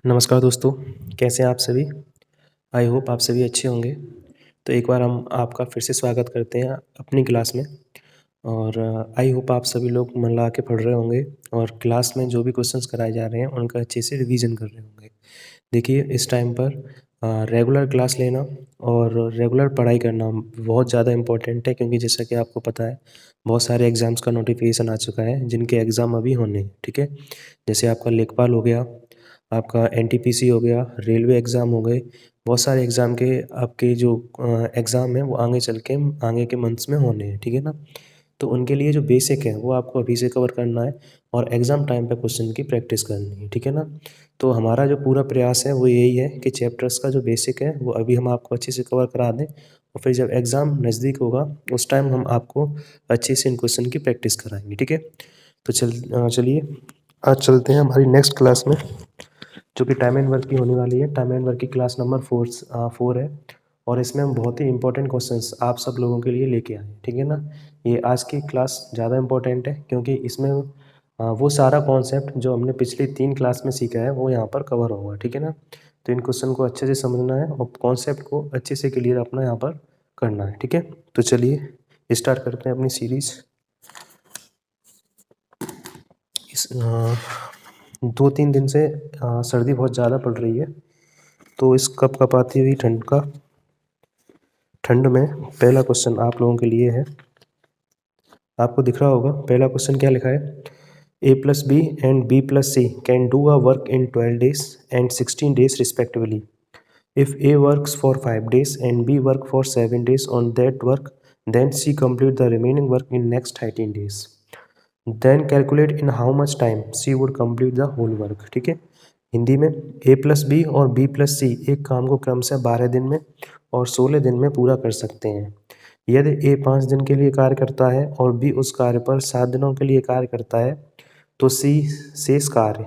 नमस्कार दोस्तों, कैसे हैं आप सभी? आई होप आप सभी अच्छे होंगे। तो एक बार हम आपका फिर से स्वागत करते हैं अपनी क्लास में और आई होप आप सभी लोग मन लगा के पढ़ रहे होंगे और क्लास में जो भी क्वेश्चंस कराए जा रहे हैं उनका अच्छे से रिवीजन कर रहे होंगे। देखिए इस टाइम पर रेगुलर क्लास लेना और रेगुलर पढ़ाई करना बहुत ज़्यादा इम्पोर्टेंट है क्योंकि जैसा कि आपको पता है बहुत सारे एग्ज़ाम्स का नोटिफिकेशन आ चुका है जिनके एग्ज़ाम अभी होने हैं, ठीक है? जैसे आपका लेखपाल हो गया, आपका एनटीपीसी हो गया, रेलवे एग्ज़ाम हो गए, बहुत सारे एग्ज़ाम के आपके जो एग्ज़ाम हैं वो आगे के मंथ्स में होने हैं, ठीक है ना? तो उनके लिए जो बेसिक है वो आपको अभी से कवर करना है और एग्ज़ाम टाइम पे क्वेश्चन की प्रैक्टिस करनी है, ठीक है ना? तो हमारा जो पूरा प्रयास है वो यही है कि चैप्टर्स का जो बेसिक है वो अभी हम आपको अच्छे से कवर करा दें और फिर जब एग्ज़ाम नज़दीक होगा उस टाइम हम आपको अच्छे से इन क्वेश्चन की प्रैक्टिस कराएँगे, ठीक है? तो चलिए आज चलते हैं हमारी नेक्स्ट क्लास में जो कि टाइम एंड वर्क की होने वाली है। टाइम एंड वर्क की क्लास नंबर 4 है और इसमें हम बहुत ही इंपॉर्टेंट क्वेश्चंस आप सब लोगों के लिए लेके आए हैं, ठीक है ना? ये आज की क्लास ज़्यादा इंपॉर्टेंट है क्योंकि इसमें वो सारा कॉन्सेप्ट जो हमने पिछली 3 क्लास में सीखा है वो यहाँ पर कवर होगा, ठीक है ना? तो इन क्वेश्चन को अच्छे से समझना है और कॉन्सेप्ट को अच्छे से क्लियर अपना यहाँ पर करना है, ठीक है? तो चलिए स्टार्ट करते हैं अपनी सीरीज़। इस 2-3 दिन से सर्दी बहुत ज़्यादा पड़ रही है, तो इस कपकपाती हुई ठंड में पहला क्वेश्चन आप लोगों के लिए है। आपको दिख रहा होगा पहला क्वेश्चन क्या लिखा है? A plus B and B plus C can do a work in 12 days and 16 days respectively. If A works for 5 days and B work for 7 days on that work, then C complete the remaining work in next 18 days. Then calculate in how much time C would complete the whole work. ठीक है, हिंदी में A plus B और B plus सी एक काम को क्रमशः 12 दिन में और 16 दिन में पूरा कर सकते हैं। यदि A 5 दिन के लिए कार्य करता है और B उस कार्य पर 7 दिनों के लिए कार्य करता है तो C शेष कार्य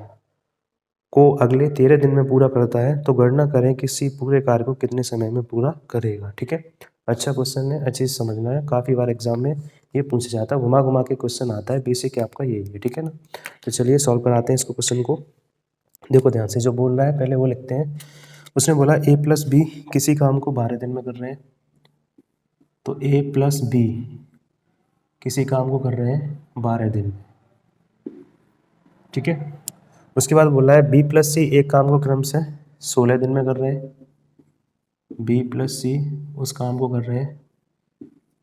को अगले 13 दिन में पूरा करता है, तो गणना करें कि C पूरे कार्य को कितने समय में पूरा करेगा। ठीक है, अच्छा क्वेश्चन है, अच्छे से समझना है। काफ़ी बार एग्जाम में ये पूछा जाता है, घुमा घुमा के क्वेश्चन आता है, बेसिक आपका यही है, ठीक है ना? तो चलिए सॉल्व कराते हैं इसको क्वेश्चन को। देखो ध्यान से, जो बोल रहा है पहले वो लिखते हैं। उसने बोला A प्लस बी किसी काम को 12 दिन में कर रहे हैं, तो A प्लस बी किसी काम को कर रहे हैं 12 दिन में, ठीक है। उसके बाद बोला है बी प्लस सी एक काम को क्रम से 16 दिन में कर रहे हैं। बी प्लस सी उस काम को कर रहे हैं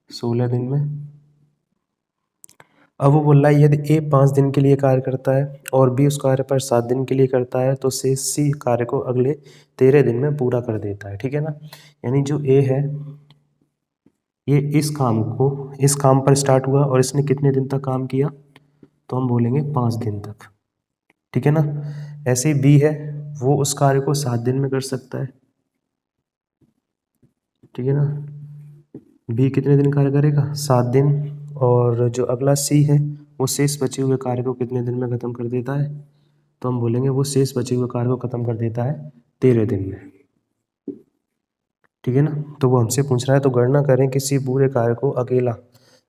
16 दिन में। अब वो बोल रहा है यदि ए 5 दिन के लिए कार्य करता है और बी उस कार्य पर 7 दिन के लिए करता है तो से सी कार्य को अगले 13 दिन में पूरा कर देता है, ठीक है ना। यानी जो ए है ये इस काम पर स्टार्ट हुआ और इसने कितने दिन तक काम किया, तो हम बोलेंगे 5 दिन तक, ठीक है ना। ऐसे ही बी है, वो उस कार्य को 7 दिन में कर सकता है, ठीक है ना। बी कितने दिन कार्य करेगा, 7 दिन। और जो अगला सी है वो शेष बचे हुए कार्य को कितने दिन में ख़त्म कर देता है, तो हम बोलेंगे वो शेष बचे हुए कार्य को ख़त्म कर देता है 13 दिन में, ठीक है ना। तो वो हमसे पूछ रहा है, तो गणना करें कि सी पूरे कार्य को अकेला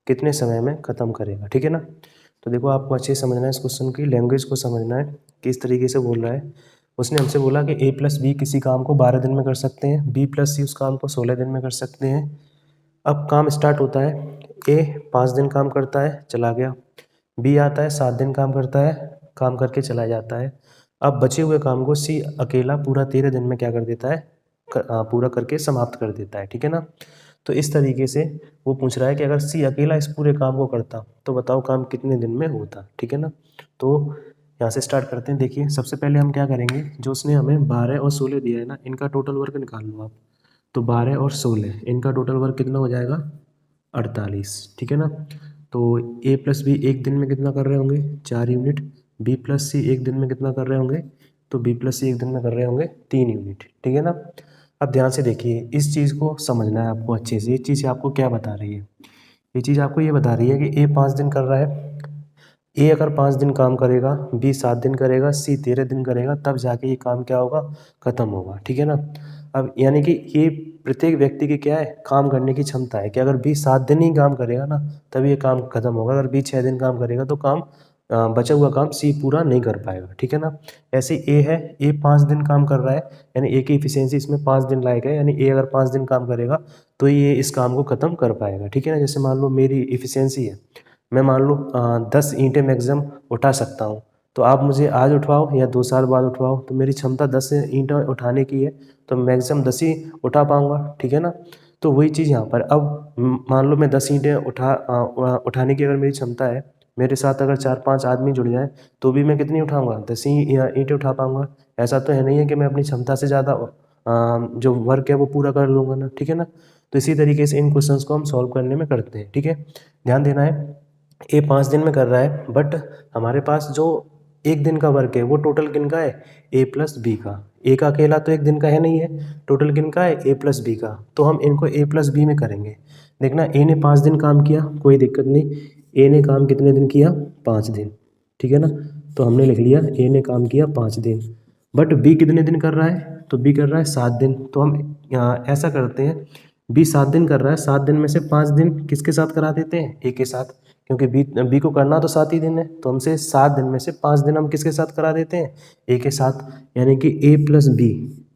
कितने समय में ख़त्म करेगा, ठीक है ना। तो देखो आपको अच्छे से समझना है, इस क्वेश्चन की लैंग्वेज को समझना है, किस तरीके से बोल रहा है। उसने हमसे बोला कि ए प्लस बी किसी काम को 12 दिन में कर सकते हैं, बी प्लस सी उस काम को 16 दिन में कर सकते हैं। अब काम स्टार्ट होता है, ए 5 दिन काम करता है, चला गया। बी आता है 7 दिन काम करता है, काम करके चला जाता है। अब बचे हुए काम को सी अकेला पूरा 13 दिन में क्या कर देता है, पूरा करके समाप्त कर देता है, ठीक है ना। तो इस तरीके से वो पूछ रहा है कि अगर सी अकेला इस पूरे काम को करता तो बताओ काम कितने दिन में होता, ठीक है ना। तो यहाँ से स्टार्ट करते हैं। देखिए सबसे पहले हम क्या करेंगे, जो उसने हमें 12 और 16 दिया है ना, इनका टोटल वर्क निकाल लो आप। तो 12 और 16 इनका टोटल वर्क कितना हो जाएगा, 48, ठीक है ना। तो ए प्लस बी एक दिन में कितना कर रहे होंगे, 4 यूनिट। बी प्लस सी एक दिन में कितना कर रहे होंगे, तो बी प्लस सी एक दिन में कर रहे होंगे 3 यूनिट, ठीक है ना। अब ध्यान से देखिए, इस चीज़ को समझना है आपको अच्छे से। ये चीज़ आपको क्या बता रही है, ये चीज़ आपको ये बता रही है कि ए 5 दिन कर रहा है। ए अगर 5 दिन काम करेगा, बी 7 दिन करेगा, सी 13 दिन करेगा, तब जाके ये काम क्या होगा, ख़त्म होगा, ठीक है ना। अब यानी कि ये प्रत्येक व्यक्ति की क्या है, काम करने की क्षमता है कि अगर बी 7 दिन ही काम करेगा ना तभी ये काम ख़त्म होगा, अगर बी 6 दिन काम करेगा तो काम बचा हुआ काम सी पूरा नहीं कर पाएगा, ठीक है ना। ऐसे ए है, ए 5 दिन काम कर रहा है, यानी ए की इफिशियंसी इसमें 5 दिन लायक है, यानी ए अगर 5 दिन काम करेगा तो ये इस काम को ख़त्म कर पाएगा, ठीक है ना। जैसे मान लो मेरी इफिशियंसी है, मैं मान लो 10 ईंटें मैक्सिमम उठा सकता हूँ, तो आप मुझे आज उठवाओ या 2 साल बाद उठवाओ, तो मेरी क्षमता 10 ईंटें उठाने की है, तो मैक्सिमम 10 ही उठा पाऊँगा, ठीक है ना। तो वही चीज़ यहाँ पर, अब मान लो मैं 10 ईंटें उठाने की अगर मेरी क्षमता है, मेरे साथ अगर 4-5 आदमी जुड़ जाएँ तो भी मैं कितनी उठाऊँगा, 10 ही ईंटें उठा पाऊँगा। ऐसा तो है नहीं है कि मैं अपनी क्षमता से ज़्यादा जो वर्क है वो पूरा कर लूँगा ना, ठीक है ना। तो इसी तरीके से इन क्वेश्चंस को हम सॉल्व करने में करते हैं, ठीक है। ध्यान देना है, ए 5 दिन में कर रहा है, बट हमारे पास जो एक दिन का वर्क है वो टोटल किन का है, ए प्लस बी का। ए का अकेला तो एक दिन का है नहीं है, टोटल किन का है, ए प्लस बी का। तो हम इनको ए प्लस बी में करेंगे। देखना, ए ने 5 दिन काम किया, कोई दिक्कत नहीं। ए ने काम कितने दिन किया, 5 दिन, ठीक है ना। तो हमने लिख लिया ए ने काम किया 5 दिन, बट बी कितने दिन कर रहा है, तो बी कर रहा है 7 दिन। तो हम ऐसा करते हैं, बी 7 दिन कर रहा है, 7 दिन में से 5 दिन किसके साथ करा देते हैं, ए के साथ, क्योंकि बी को करना तो 7 ही दिन है। तो हमसे 7 दिन में से 5 दिन हम किसके साथ करा देते हैं, ए के साथ, यानी कि ए प्लस बी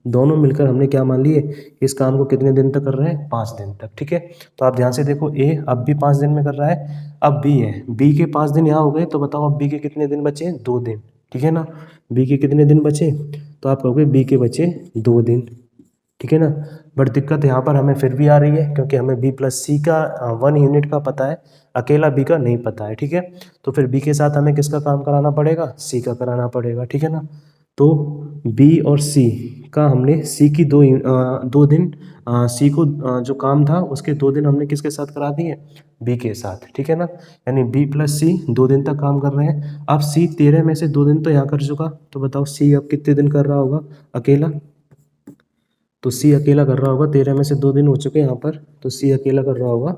दोनों मिलकर हमने क्या मान लिए, इस काम को कितने दिन तक कर रहे हैं, 5 दिन तक, ठीक है। तो आप ध्यान से देखो, ए अब भी 5 दिन में कर रहा है, अब बी है, बी के 5 दिन यहाँ हो गए, तो बताओ अब बी के कितने दिन बचे, 2 दिन, ठीक है ना। बी के कितने दिन बचे, तो आप कहोगे बी के बचे 2 दिन, ठीक है ना। बट दिक्कत यहाँ पर हमें फिर भी आ रही है, क्योंकि हमें बी प्लस सी का 1 यूनिट का पता है, अकेला बी का नहीं पता है, ठीक है। तो फिर बी के साथ हमें किसका काम कराना पड़ेगा, सी का कराना पड़ेगा, ठीक है ना। तो बी और सी का हमने सी की 2 दिन, सी को जो काम था उसके 2 दिन हमने किसके साथ करा दिए, बी के साथ, ठीक है ना। यानी बी प्लस सी 2 दिन तक काम कर रहे हैं। अब सी 13 में से 2 दिन तो यहाँ कर चुका, तो बताओ सी अब कितने दिन कर रहा होगा अकेला, तो सी अकेला कर रहा होगा, 13 में से 2 दिन हो चुके हैं यहाँ पर, तो सी अकेला कर रहा होगा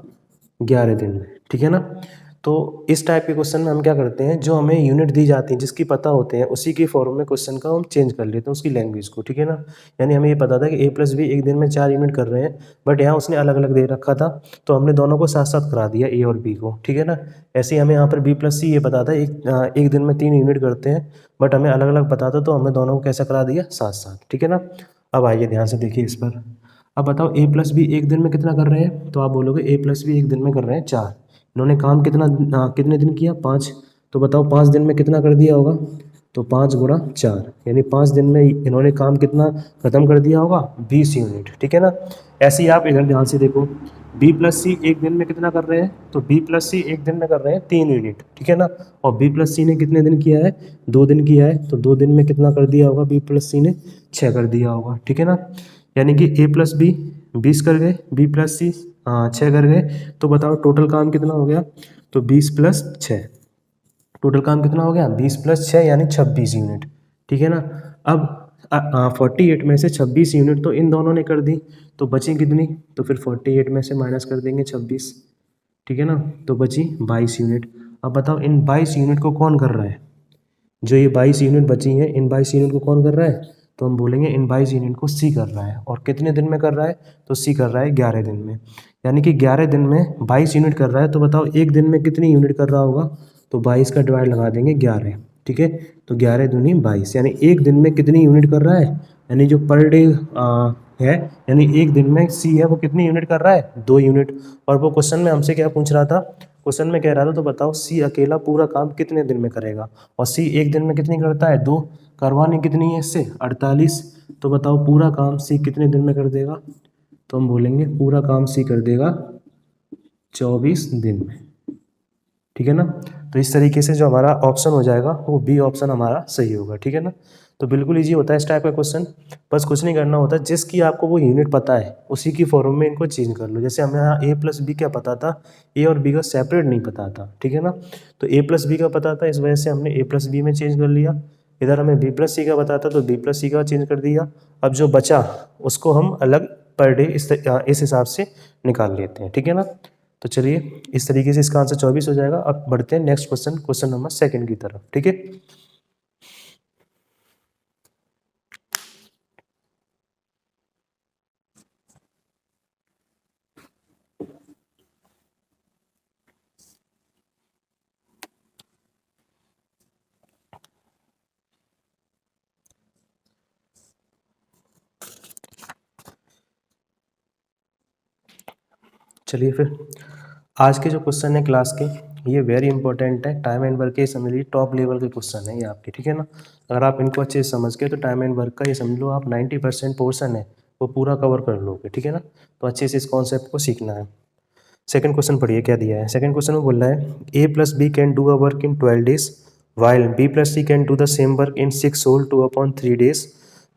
11 दिन में, ठीक है ना। तो इस टाइप के क्वेश्चन में हम क्या करते हैं, जो हमें यूनिट दी जाती है जिसकी पता होते हैं, उसी के फॉर्म में क्वेश्चन का हम चेंज कर लेते हैं, उसकी लैंग्वेज को, ठीक है ना। यानी हमें ये पता था कि ए प्लस बी एक दिन में 4 यूनिट कर रहे हैं, बट यहाँ उसने अलग अलग दे रखा था, तो हमने दोनों को साथ साथ करा दिया, ए और बी को, ठीक है ना। ऐसे ही हमें यहाँ पर बी प्लस सी ये पता था एक दिन में 3 यूनिट करते हैं, बट हमें अलग अलग पता था, तो हमने दोनों को कैसा करा दिया, साथ साथ, ठीक है ना। अब आइए ध्यान से देखिए इस पर। अब बताओ ए प्लस बी एक दिन में कितना कर रहे हैं, तो आप बोलोगे ए प्लस बी एक दिन में कर रहे हैं 4। इन्होंने काम कितने दिन किया, 5। तो बताओ 5 दिन में कितना कर दिया होगा, तो 5 गुणा 4, यानी 5 दिन में इन्होंने काम कितना खत्म कर दिया होगा, 20 यूनिट, ठीक है ना। ऐसे ही आप इधर ध्यान से देखो, बी प्लस सी एक दिन में कितना कर रहे हैं, तो बी प्लस सी एक दिन में कर रहे हैं 3 यूनिट, ठीक है ना। और बी प्लस सी ने कितने दिन किया है, 2 दिन किया है, तो 2 दिन में कितना कर दिया होगा, बी प्लस सी ने 6 कर दिया होगा, ठीक है ना। यानी कि ए प्लस बी 20 कर गए, बी प्लस सी 6 कर गए, तो बताओ टोटल काम कितना हो गया, तो 20 प्लस 6, टोटल काम कितना हो गया, 20 प्लस 6 यानी 26 यूनिट, ठीक है ना। अब 48 में से 26 यूनिट तो इन दोनों ने कर दी, तो बची कितनी, तो फिर 48 में से माइनस कर देंगे 26, ठीक है ना। तो बची 22 यूनिट। अब बताओ इन 22 यूनिट को कौन कर रहा है, जो ये 22 यूनिट बची हैं, इन 22 यूनिट को कौन कर रहा है, तो हम बोलेंगे इन 22 यूनिट को सी कर रहा है। और कितने दिन में कर रहा है, तो सी कर रहा है 11 दिन में, यानी कि 11 दिन में 22 यूनिट कर रहा है। तो बताओ एक दिन में कितनी यूनिट कर रहा होगा, तो 22 का डिवाइड लगा देंगे 11, ठीक है। तो 11 दूनी 22, यानी एक दिन में कितनी यूनिट कर रहा है, यानी जो पर डे है, यानी एक दिन में सी है वो कितनी यूनिट कर रहा है, 2 यूनिट। और वो क्वेश्चन में हमसे क्या पूछ रहा था, क्वेश्चन में कह रहा था, तो बताओ सी अकेला पूरा काम कितने दिन में करेगा, और सी एक दिन में कितनी करता है, 2, करवानी कितनी है इससे, 48। तो बताओ पूरा काम सी कितने दिन में कर देगा, तो हम बोलेंगे पूरा काम सी कर देगा 24 दिन में, ठीक है ना। तो इस तरीके से जो हमारा ऑप्शन हो जाएगा वो बी ऑप्शन हमारा सही होगा, ठीक है ना। तो बिल्कुल ईजी होता है इस टाइप का क्वेश्चन, बस कुछ नहीं करना होता, जिसकी आपको वो यूनिट पता है उसी की फॉर्म में इनको चेंज कर लो। जैसे हमें यहाँ ए प्लस बी क्या पता था, ए और बी का सेपरेट नहीं पता था, ठीक है ना। तो ए प्लस बी का पता था, इस वजह से हमने ए प्लस बी में चेंज कर लिया। इधर हमें बी प्लस सी का पता था, तो बी प्लस सी का चेंज कर दिया। अब जो बचा उसको हम अलग पर डे इस हिसाब से निकाल लेते हैं, ठीक है ना। तो चलिए इस तरीके से इसका आंसर 24 हो जाएगा। अब बढ़ते हैं नेक्स्ट क्वेश्चन, क्वेश्चन नंबर 2 की तरफ, ठीक है। चलिए फिर आज के जो क्वेश्चन है क्लास के, ये वेरी इंपॉर्टेंट है। टाइम एंड वर्क के समझ लीजिए टॉप लेवल के क्वेश्चन है ये आपके, ठीक है ना। अगर आप इनको अच्छे से समझ के तो टाइम एंड वर्क का ये समझ लो आप 90% पोर्शन है वो पूरा कवर कर लोगे, ठीक है ना। तो अच्छे से इस कॉन्सेप्ट को सीखना है। सेकंड क्वेश्चन पढ़िए क्या दिया है। सेकंड क्वेश्चन में बोल रहा है A plus B can do a work in 12 days while B plus C can do the same work in 6 whole 2/3 days.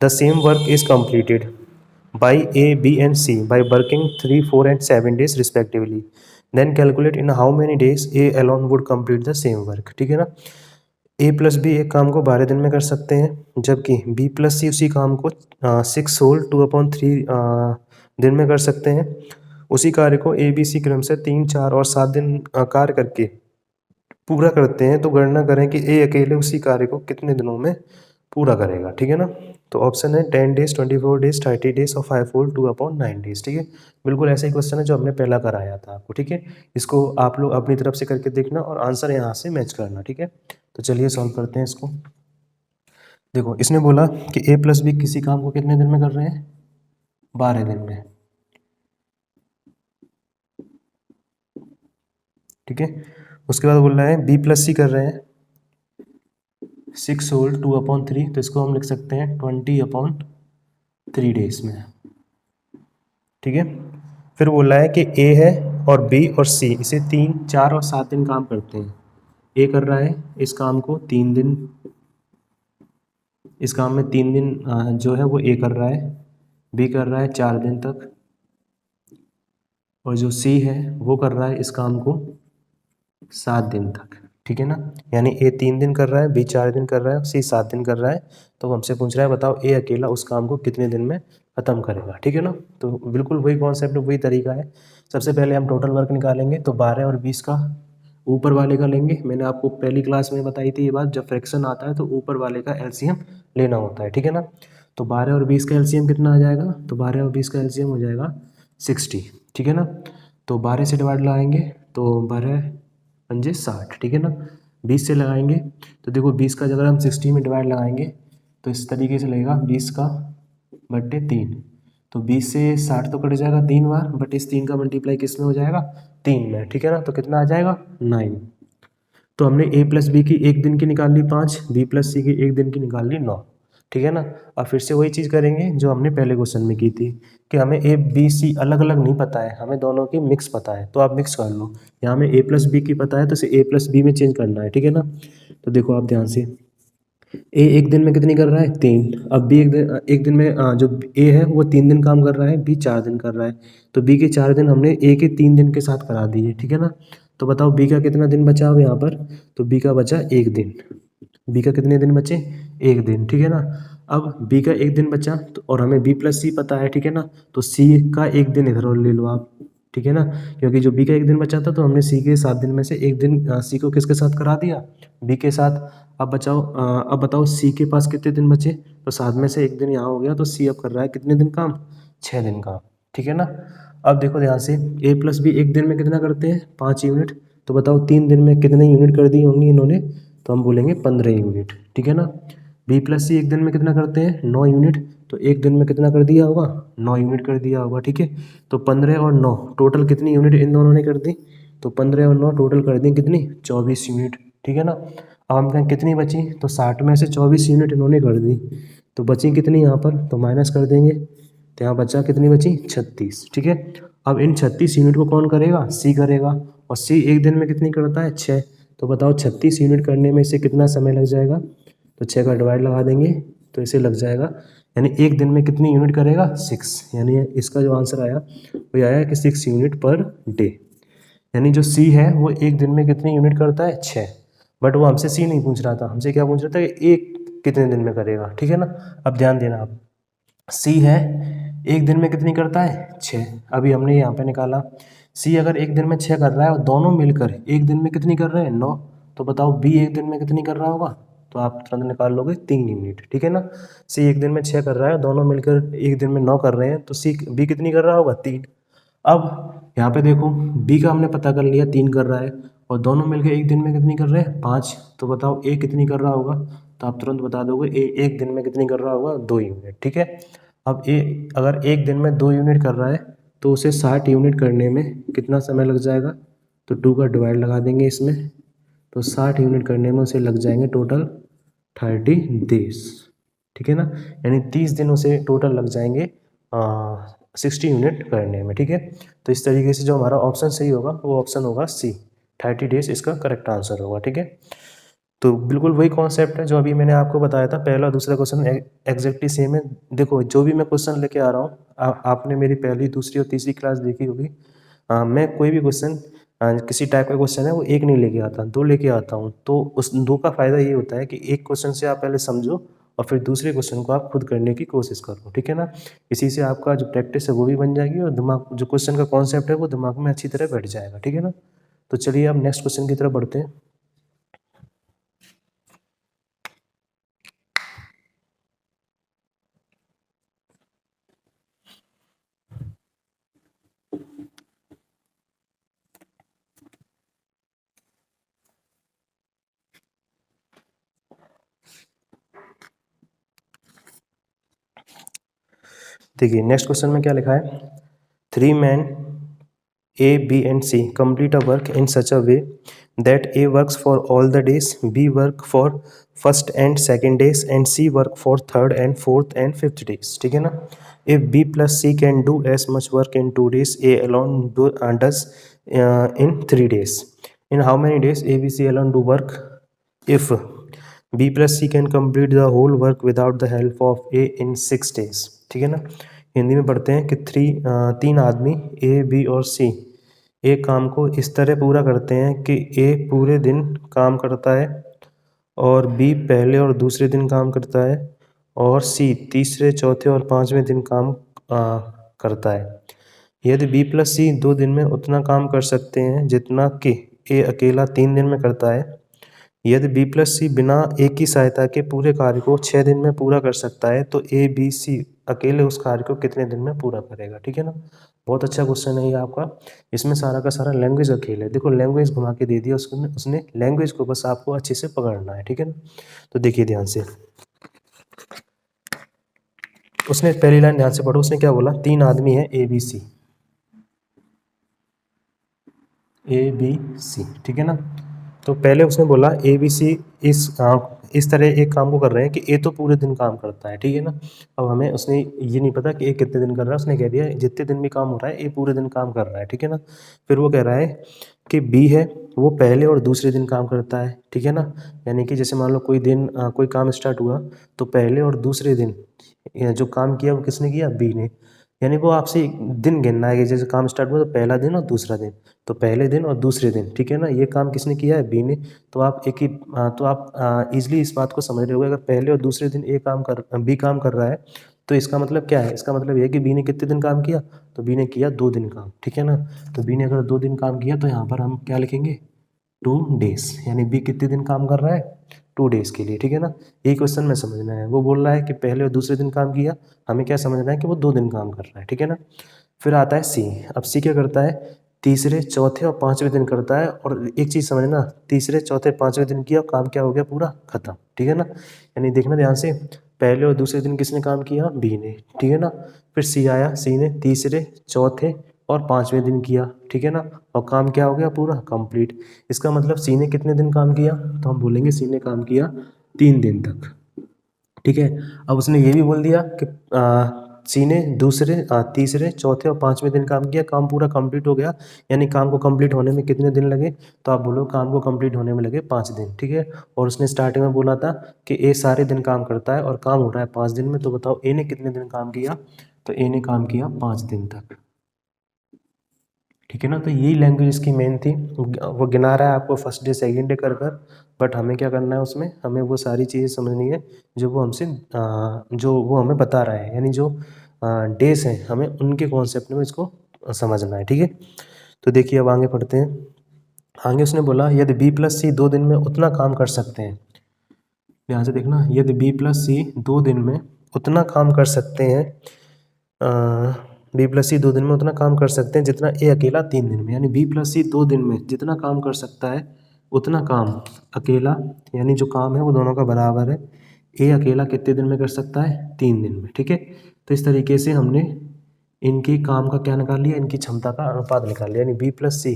The same work is completed by A, B and C by working 3, 4 and 7 days respectively. Then calculate in how many days A alone would complete the same work. ठीक है ना। A plus B एक काम को 12 दिन में कर सकते हैं, जबकि B प्लस सी उसी काम को 6 whole 2/3 दिन में कर सकते हैं। उसी कार्य को ए बी सी क्रम से 3, 4 और 7 दिन कार्य करके पूरा करते हैं, तो गणना करें कि ए अकेले उसी कार्य को कितने दिनों में पूरा करेगा, ठीक है ना। तो ऑप्शन है 10 days, 24 days, 30 days और 5 whole 2/9 days, ठीक है। बिल्कुल ऐसा ही क्वेश्चन है जो हमने पहला कराया था आपको, ठीक है। इसको आप लोग अपनी तरफ से करके देखना और आंसर यहाँ से मैच करना, ठीक है। तो चलिए सॉल्व करते हैं इसको। देखो इसने बोला कि ए प्लस बी किसी काम को कितने दिन में कर रहे हैं, 12 दिन में, ठीक है। उसके बाद बोल रहा है बी प्लस सी कर रहे हैं 6 whole 2/3, तो इसको हम लिख सकते हैं 20/3 days में, ठीक है। फिर बोल रहा है कि ए है और बी और सी इसे 3, 4 और 7 दिन काम करते हैं। ए कर रहा है इस काम को 3 दिन, इस काम में 3 दिन जो है वो ए कर रहा है, बी कर रहा है 4 दिन तक, और जो सी है वो कर रहा है इस काम को 7 दिन तक, ठीक है ना। यानी ए 3 दिन कर रहा है, बी 4 दिन कर रहा है, सी 7 दिन कर रहा है। तो हमसे पूछ रहा है बताओ ए अकेला उस काम को कितने दिन में ख़त्म करेगा, ठीक है ना। तो बिल्कुल वही कॉन्सेप्ट, वही तरीका है। सबसे पहले हम टोटल वर्क निकालेंगे, तो 12 और 20 का ऊपर वाले का लेंगे। मैंने आपको पहली क्लास में बताई थी ये बात, जब फ्रैक्शन आता है तो ऊपर वाले का एलसीएम लेना होता है, ठीक है ना। तो 12 और 20 का एलसीएम कितना आ जाएगा, तो 12 और 20 का एलसीएम हो जाएगा 60, ठीक है ना। तो 12 से डिवाइड लगाएंगे तो 12 पंजे 60, ठीक है ना। 20 से लगाएंगे तो देखो 20 का अगर हम 60 में डिवाइड लगाएंगे तो इस तरीके से लगेगा 20 का बट्टे 3, तो 20 से 60 तो कट जाएगा 3 बार, बट इस 3 का मल्टीप्लाई किस में हो जाएगा, 3 में, ठीक है ना। तो कितना आ जाएगा 9। तो हमने ए प्लस बी की एक दिन की निकाल ली 5, बी प्लस सी की एक दिन की निकाल ली 9, ठीक है ना। अब फिर से वही चीज़ करेंगे जो हमने पहले क्वेश्चन में की थी कि हमें ए बी सी अलग अलग नहीं पता है, हमें दोनों की मिक्स पता है, तो आप मिक्स कर लो। यहाँ हमें ए प्लस बी की पता है तो इसे ए प्लस बी में चेंज करना है, ठीक है ना। तो देखो आप ध्यान से, ए एक दिन में कितनी कर रहा है 3, अब बी एक दिन में जो ए है वो 3 दिन काम कर रहा है, बी 4 दिन कर रहा है, तो बी के 4 दिन हमने ए के 3 दिन के साथ करा दिए, ठीक है ना। तो बताओ बी का कितना दिन बचा अब यहाँ पर, तो बी का बचा 1 दिन, बी का कितने दिन बचे 1 दिन, ठीक है ना। अब बी का 1 दिन बचा तो, और हमें बी प्लस सी पता है, ठीक है ना। तो सी का 1 दिन इधर और ले लो आप, ठीक है ना, क्योंकि जो बी का 1 दिन बचा था तो हमने सी के 7 दिन में से 1 दिन सी को किसके साथ करा दिया, बी के साथ। अब अब बताओ सी के पास कितने दिन बचे, तो 7 में से 1 दिन यहाँ हो गया, तो सी अब कर रहा है कितने दिन काम, 6 दिन काम, ठीक है ना। अब देखो ध्यान से, ए प्लस बी एक दिन में कितना करते हैं 5 यूनिट, तो बताओ 3 दिन में कितने यूनिट कर दी होंगी इन्होंने, तो हम बोलेंगे 15 यूनिट, ठीक है ना। बी प्लस सी एक दिन में कितना करते हैं 9 यूनिट, तो एक दिन में कितना कर दिया होगा 9 यूनिट कर दिया होगा, ठीक है। तो 15 और 9 टोटल कितनी यूनिट इन दोनों ने कर दी, तो 15 और 9 टोटल कर दी कितनी 24 यूनिट, ठीक है ना। अब हम कहें कितनी बची, तो 60 में से 24 यूनिट इन्होंने कर दी, तो बची कितनी यहाँ पर, तो माइनस कर देंगे, तो यहाँ बचा कितनी बची 36, ठीक है। अब इन 36 यूनिट को कौन करेगा, सी करेगा, और सी एक दिन में कितनी करता है 6, तो बताओ 36 यूनिट करने में इसे कितना समय लग जाएगा, तो 6 का डिवाइड लगा देंगे तो इसे लग जाएगा, यानी एक दिन में कितनी यूनिट करेगा 6, यानी इसका जो आंसर आया वो आया कि 6 यूनिट पर डे। यानी जो सी है वो एक दिन में कितनी यूनिट करता है 6, बट वो हमसे सी नहीं पूछ रहा था, हमसे क्या पूछ रहा था कि एक कितने दिन में करेगा, ठीक है ना। अब ध्यान देना आप, सी है एक दिन में कितनी करता है 6, अभी हमने यहाँ पे निकाला, सी अगर एक दिन में 6 कर रहा है और दोनों मिलकर एक दिन में कितनी कर रहे हैं 9, तो बताओ बी एक दिन में कितनी कर रहा होगा, तो आप तुरंत निकाल लोगे 3 यूनिट, ठीक है ना। सी एक दिन में 6 कर रहा है, दोनों मिलकर एक दिन में 9 कर रहे हैं, तो सी बी कितनी कर रहा होगा 3। अब यहाँ पे देखो बी का हमने पता कर लिया 3 कर रहा है, और दोनों मिलकर एक दिन में कितनी कर रहे हैं 5, तो बताओ ए कितनी कर रहा होगा, तो आप तुरंत बता दोगे ए एक दिन में कितनी कर रहा होगा 2 यूनिट, ठीक है। अब ए अगर एक दिन में 2 यूनिट कर रहा है तो उसे 60 यूनिट करने में कितना समय लग जाएगा, तो 2 का डिवाइड लगा देंगे इसमें, तो 60 यूनिट करने में उसे लग जाएंगे टोटल 30 डेज, ठीक है ना, यानी 30 दिन उसे टोटल लग जाएंगे 60 यूनिट करने में, ठीक है। तो इस तरीके से जो हमारा ऑप्शन सही होगा वो ऑप्शन होगा सी, 30 डेज इसका करेक्ट आंसर होगा, ठीक है। तो बिल्कुल वही कॉन्सेप्ट है जो अभी मैंने आपको बताया था, पहला दूसरा क्वेश्चन एग्जैक्टली सेम है। देखो जो भी मैं क्वेश्चन लेके आ रहा हूँ, आपने मेरी पहली दूसरी और तीसरी क्लास देखी होगी, मैं कोई भी क्वेश्चन किसी टाइप का क्वेश्चन है वो एक नहीं लेके आता, 2 लेके आता हूँ। तो उस 2 का फ़ायदा ये होता है कि एक क्वेश्चन से आप पहले समझो और फिर दूसरे क्वेश्चन को आप खुद करने की कोशिश करो, ठीक है ना। इसी से आपका जो प्रैक्टिस है वो भी बन जाएगी और दिमाग जो क्वेश्चन का कॉन्सेप्ट है वो दिमाग में अच्छी तरह बैठ जाएगा, ठीक है ना। तो चलिए अब नेक्स्ट क्वेश्चन की तरफ बढ़ते हैं। देखिए नेक्स्ट क्वेश्चन में क्या लिखा है, 3 men A, B and C complete a work in such a way that A works for all the days, B work for first and second days and C work for third and fourth and fifth days, ठीक है ना। If B plus C can do as much work in 2 days, A alone does in 3 days. In how many days A, B, C alone do work? If B plus C can complete the whole work without the help of A in 6 days, ठीक है ना। हिंदी में पढ़ते हैं कि तीन आदमी ए, B और सी एक काम को इस तरह पूरा करते हैं कि ए पूरे दिन काम करता है और बी पहले और दूसरे दिन काम करता है और सी तीसरे, चौथे और पाँचवें दिन काम करता है। यदि बी प्लस सी 2 दिन में उतना काम कर सकते हैं जितना कि ए अकेला 3 दिन में करता है, यदि बी प्लस सी बिना ए की सहायता के पूरे कार्य को 6 दिन में पूरा कर सकता है, तो ए, बी, सी अकेले उस कार्य को कितने दिन में पूरा करेगा, ठीक है ना। बहुत अच्छा क्वेश्चन है ये आपका। इसमें सारा का सारा लैंग्वेज का खेल है। देखो लैंग्वेज घुमा के दे दिया उसने लैंग्वेज को बस आपको अच्छे से पकड़ना है, ठीक है ना। तो देखिए ध्यान से, उसने पहली लाइन ध्यान से पढ़ो, उसने क्या बोला, 3 आदमी है A, B, C, A, B, सी, ठीक है ना। तो पहले उसने बोला ए, बी, सी इस तरह एक काम को कर रहे हैं कि ए तो पूरे दिन काम करता है, ठीक है ना। अब हमें उसने ये नहीं पता कि ए कितने दिन कर रहा है, उसने कह दिया जितने दिन भी काम हो रहा है ए पूरे दिन काम कर रहा है, ठीक है ना। फिर वो कह रहा है कि बी है वो पहले और दूसरे दिन काम करता है, ठीक है ना। यानी कि जैसे मान लो कोई काम स्टार्ट हुआ तो पहले और दूसरे दिन जो काम किया वो किसने किया, बी ने। यानी वो आपसे दिन गिनना है कि जैसे काम स्टार्ट हुआ तो पहला दिन और दूसरा दिन, तो पहले दिन और दूसरे दिन, ठीक है ना। ये काम किसने किया है, बी ने। तो आप तो आप इजीली इस बात को समझ रहे होगे, अगर पहले और दूसरे दिन बी काम कर रहा है तो इसका मतलब क्या है, इसका मतलब ये है कि बी ने कितने दिन काम किया, तो बी ने किया 2 दिन काम, ठीक है ना। तो बी ने अगर 2 दिन काम किया तो यहाँ पर हम क्या लिखेंगे, 2 डेज, यानी बी कितने दिन काम कर रहा है, 2 डेज के लिए, ठीक है ना। ये क्वेश्चन में समझना है, वो बोल रहा है कि पहले और दूसरे दिन काम किया, हमें क्या समझना है कि वो 2 दिन काम कर रहा है, ठीक है ना। फिर आता है सी। अब सी क्या करता है, तीसरे, चौथे और पाँचवें दिन करता है। और एक चीज़ समझना, तीसरे, चौथे, पाँचवें दिन किया, काम क्या हो गया, पूरा खत्म, ठीक है ना। यानी देखना ध्यान से, पहले और दूसरे दिन किसने काम किया, बी ने, ठीक है ना। फिर सी आया, सी ने तीसरे, चौथे और पाँचवें दिन किया, ठीक है ना। और काम क्या हो गया, पूरा कंप्लीट। इसका मतलब सी ने कितने दिन काम किया, तो हम बोलेंगे सी ने काम किया 3 दिन तक, ठीक है। अब उसने ये भी बोल दिया कि सी ने तीसरे, चौथे और पाँचवें दिन काम किया, काम पूरा कंप्लीट हो गया। यानी काम को कंप्लीट होने में कितने दिन लगे, तो आप बोलो काम को कंप्लीट होने में लगे 5 दिन, ठीक है। और उसने स्टार्टिंग में बोला था कि ए सारे दिन काम करता है और काम हो रहा है 5 दिन में, तो बताओ ए ने कितने दिन काम किया, तो ए ने काम किया 5 दिन तक, ठीक है ना। तो यही लैंग्वेज इसकी मेन थी। वो गिना रहा है आपको फर्स्ट डे सेकंड डे कर कर, बट हमें क्या करना है उसमें, हमें वो सारी चीज़ें समझनी है जो वो हमें बता रहा है, यानी जो डेज हैं हमें उनके कॉन्सेप्ट में इसको समझना है, ठीक है। तो देखिए अब आगे पढ़ते हैं। आगे उसने बोला यदि बी प्लस सी 2 दिन में उतना काम कर सकते हैं, ध्यान से देखना, यदि बी प्लस सी 2 दिन में उतना काम कर सकते हैं, बी प्लस सी 2 दिन में उतना काम कर सकते हैं जितना ए अकेला 3 दिन में। यानी बी प्लस सी 2 दिन में जितना काम कर सकता है उतना काम अकेला, यानी जो काम है वो दोनों का बराबर है, ए अकेला कितने दिन में कर सकता है, 3 दिन में, ठीक है। तो इस तरीके से हमने इनकी काम का क्या निकाल लिया, इनकी क्षमता का अनुपात निकाल लिया, यानी B+C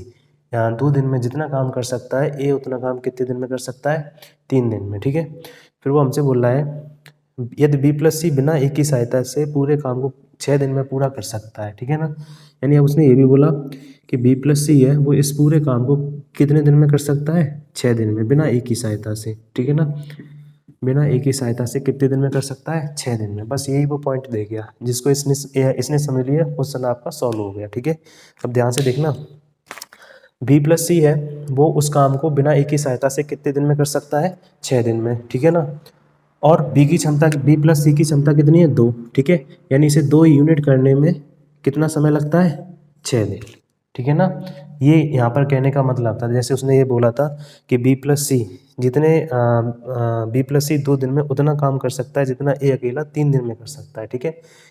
यहाँ 2 दिन में जितना काम कर सकता है A उतना काम कितने दिन में कर सकता है, 3 दिन में। ठीक है, फिर वो हमसे बोल रहा है यदि B+C बिना A की सहायता से पूरे काम को 6 दिन में पूरा कर सकता है। ठीक है ना, यानी अब उसने ये भी बोला कि B+C है वो इस पूरे काम को कितने दिन में कर सकता है, 6 दिन में, बिना A की सहायता से। ठीक है ना, बिना A की सहायता से कितने दिन में कर सकता है, 6 दिन में। बस यही वो पॉइंट दे गया जिसको इसने समझ लिया, क्वेश्चन आपका सॉल्व हो गया। ठीक है, अब ध्यान से देखना, B+C है वो उस काम को बिना A की सहायता से कितने दिन में कर सकता है, 6 दिन में। ठीक है ना, और B+C की क्षमता कितनी है, 2। ठीक है, यानी इसे 2 यूनिट करने में कितना समय लगता है, 6 दिन। ठीक है ना, ये यहाँ पर कहने का मतलब था, जैसे उसने ये बोला था कि B+C जितने B+C 2 दिन में उतना काम कर सकता है जितना A अकेला 3 दिन में कर सकता है। ठीक है,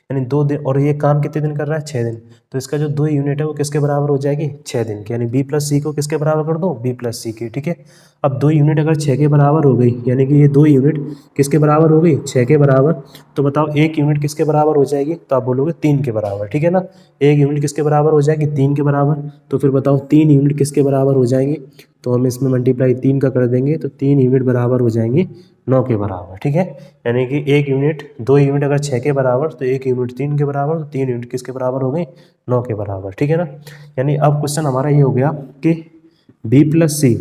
यानी 2 दिन, और ये काम कितने दिन कर रहा है, 6 दिन। तो इसका जो 2 यूनिट है वो किसके बराबर हो जाएगी, 6 दिन की, यानी B+C को किसके बराबर कर दो, B+C की। ठीक है, अब 2 यूनिट अगर 6 के बराबर हो गई, यानी कि ये 2 यूनिट किसके बराबर हो गई, 6 के बराबर, तो बताओ 1 यूनिट किसके बराबर हो जाएगी, तो आप बोलोगे 3 के बराबर। ठीक है ना, 1 यूनिट किसके बराबर हो जाएगी, 3 के बराबर। तो फिर बताओ 3 यूनिट किसके बराबर हो जाएंगी, तो हम इसमें मल्टीप्लाई 3 का कर देंगे तो 3 यूनिट बराबर हो जाएंगी 9 के बराबर। ठीक है, यानी कि 1 यूनिट, 2 यूनिट अगर 6 के बराबर तो 1 यूनिट 3 के बराबर, तो 3 यूनिट किसके बराबर हो गई, 9 के बराबर। ठीक है ना, यानी अब क्वेश्चन हमारा ये हो गया कि B+C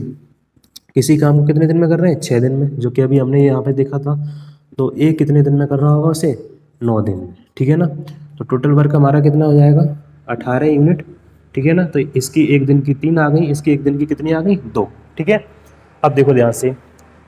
किसी काम को कितने दिन में कर रहे हैं, 6 दिन में, जो कि अभी हमने यहाँ पे देखा था। तो A कितने दिन में कर रहा होगा उसे, 9 दिन में। ठीक है ना, तो टोटल वर्क हमारा कितना हो जाएगा, 18 यूनिट। ठीक है ना, तो इसकी 1 दिन की 3 आ गई, इसकी 1 दिन की कितनी आ गई, 2। ठीक है, अब देखो ध्यान से,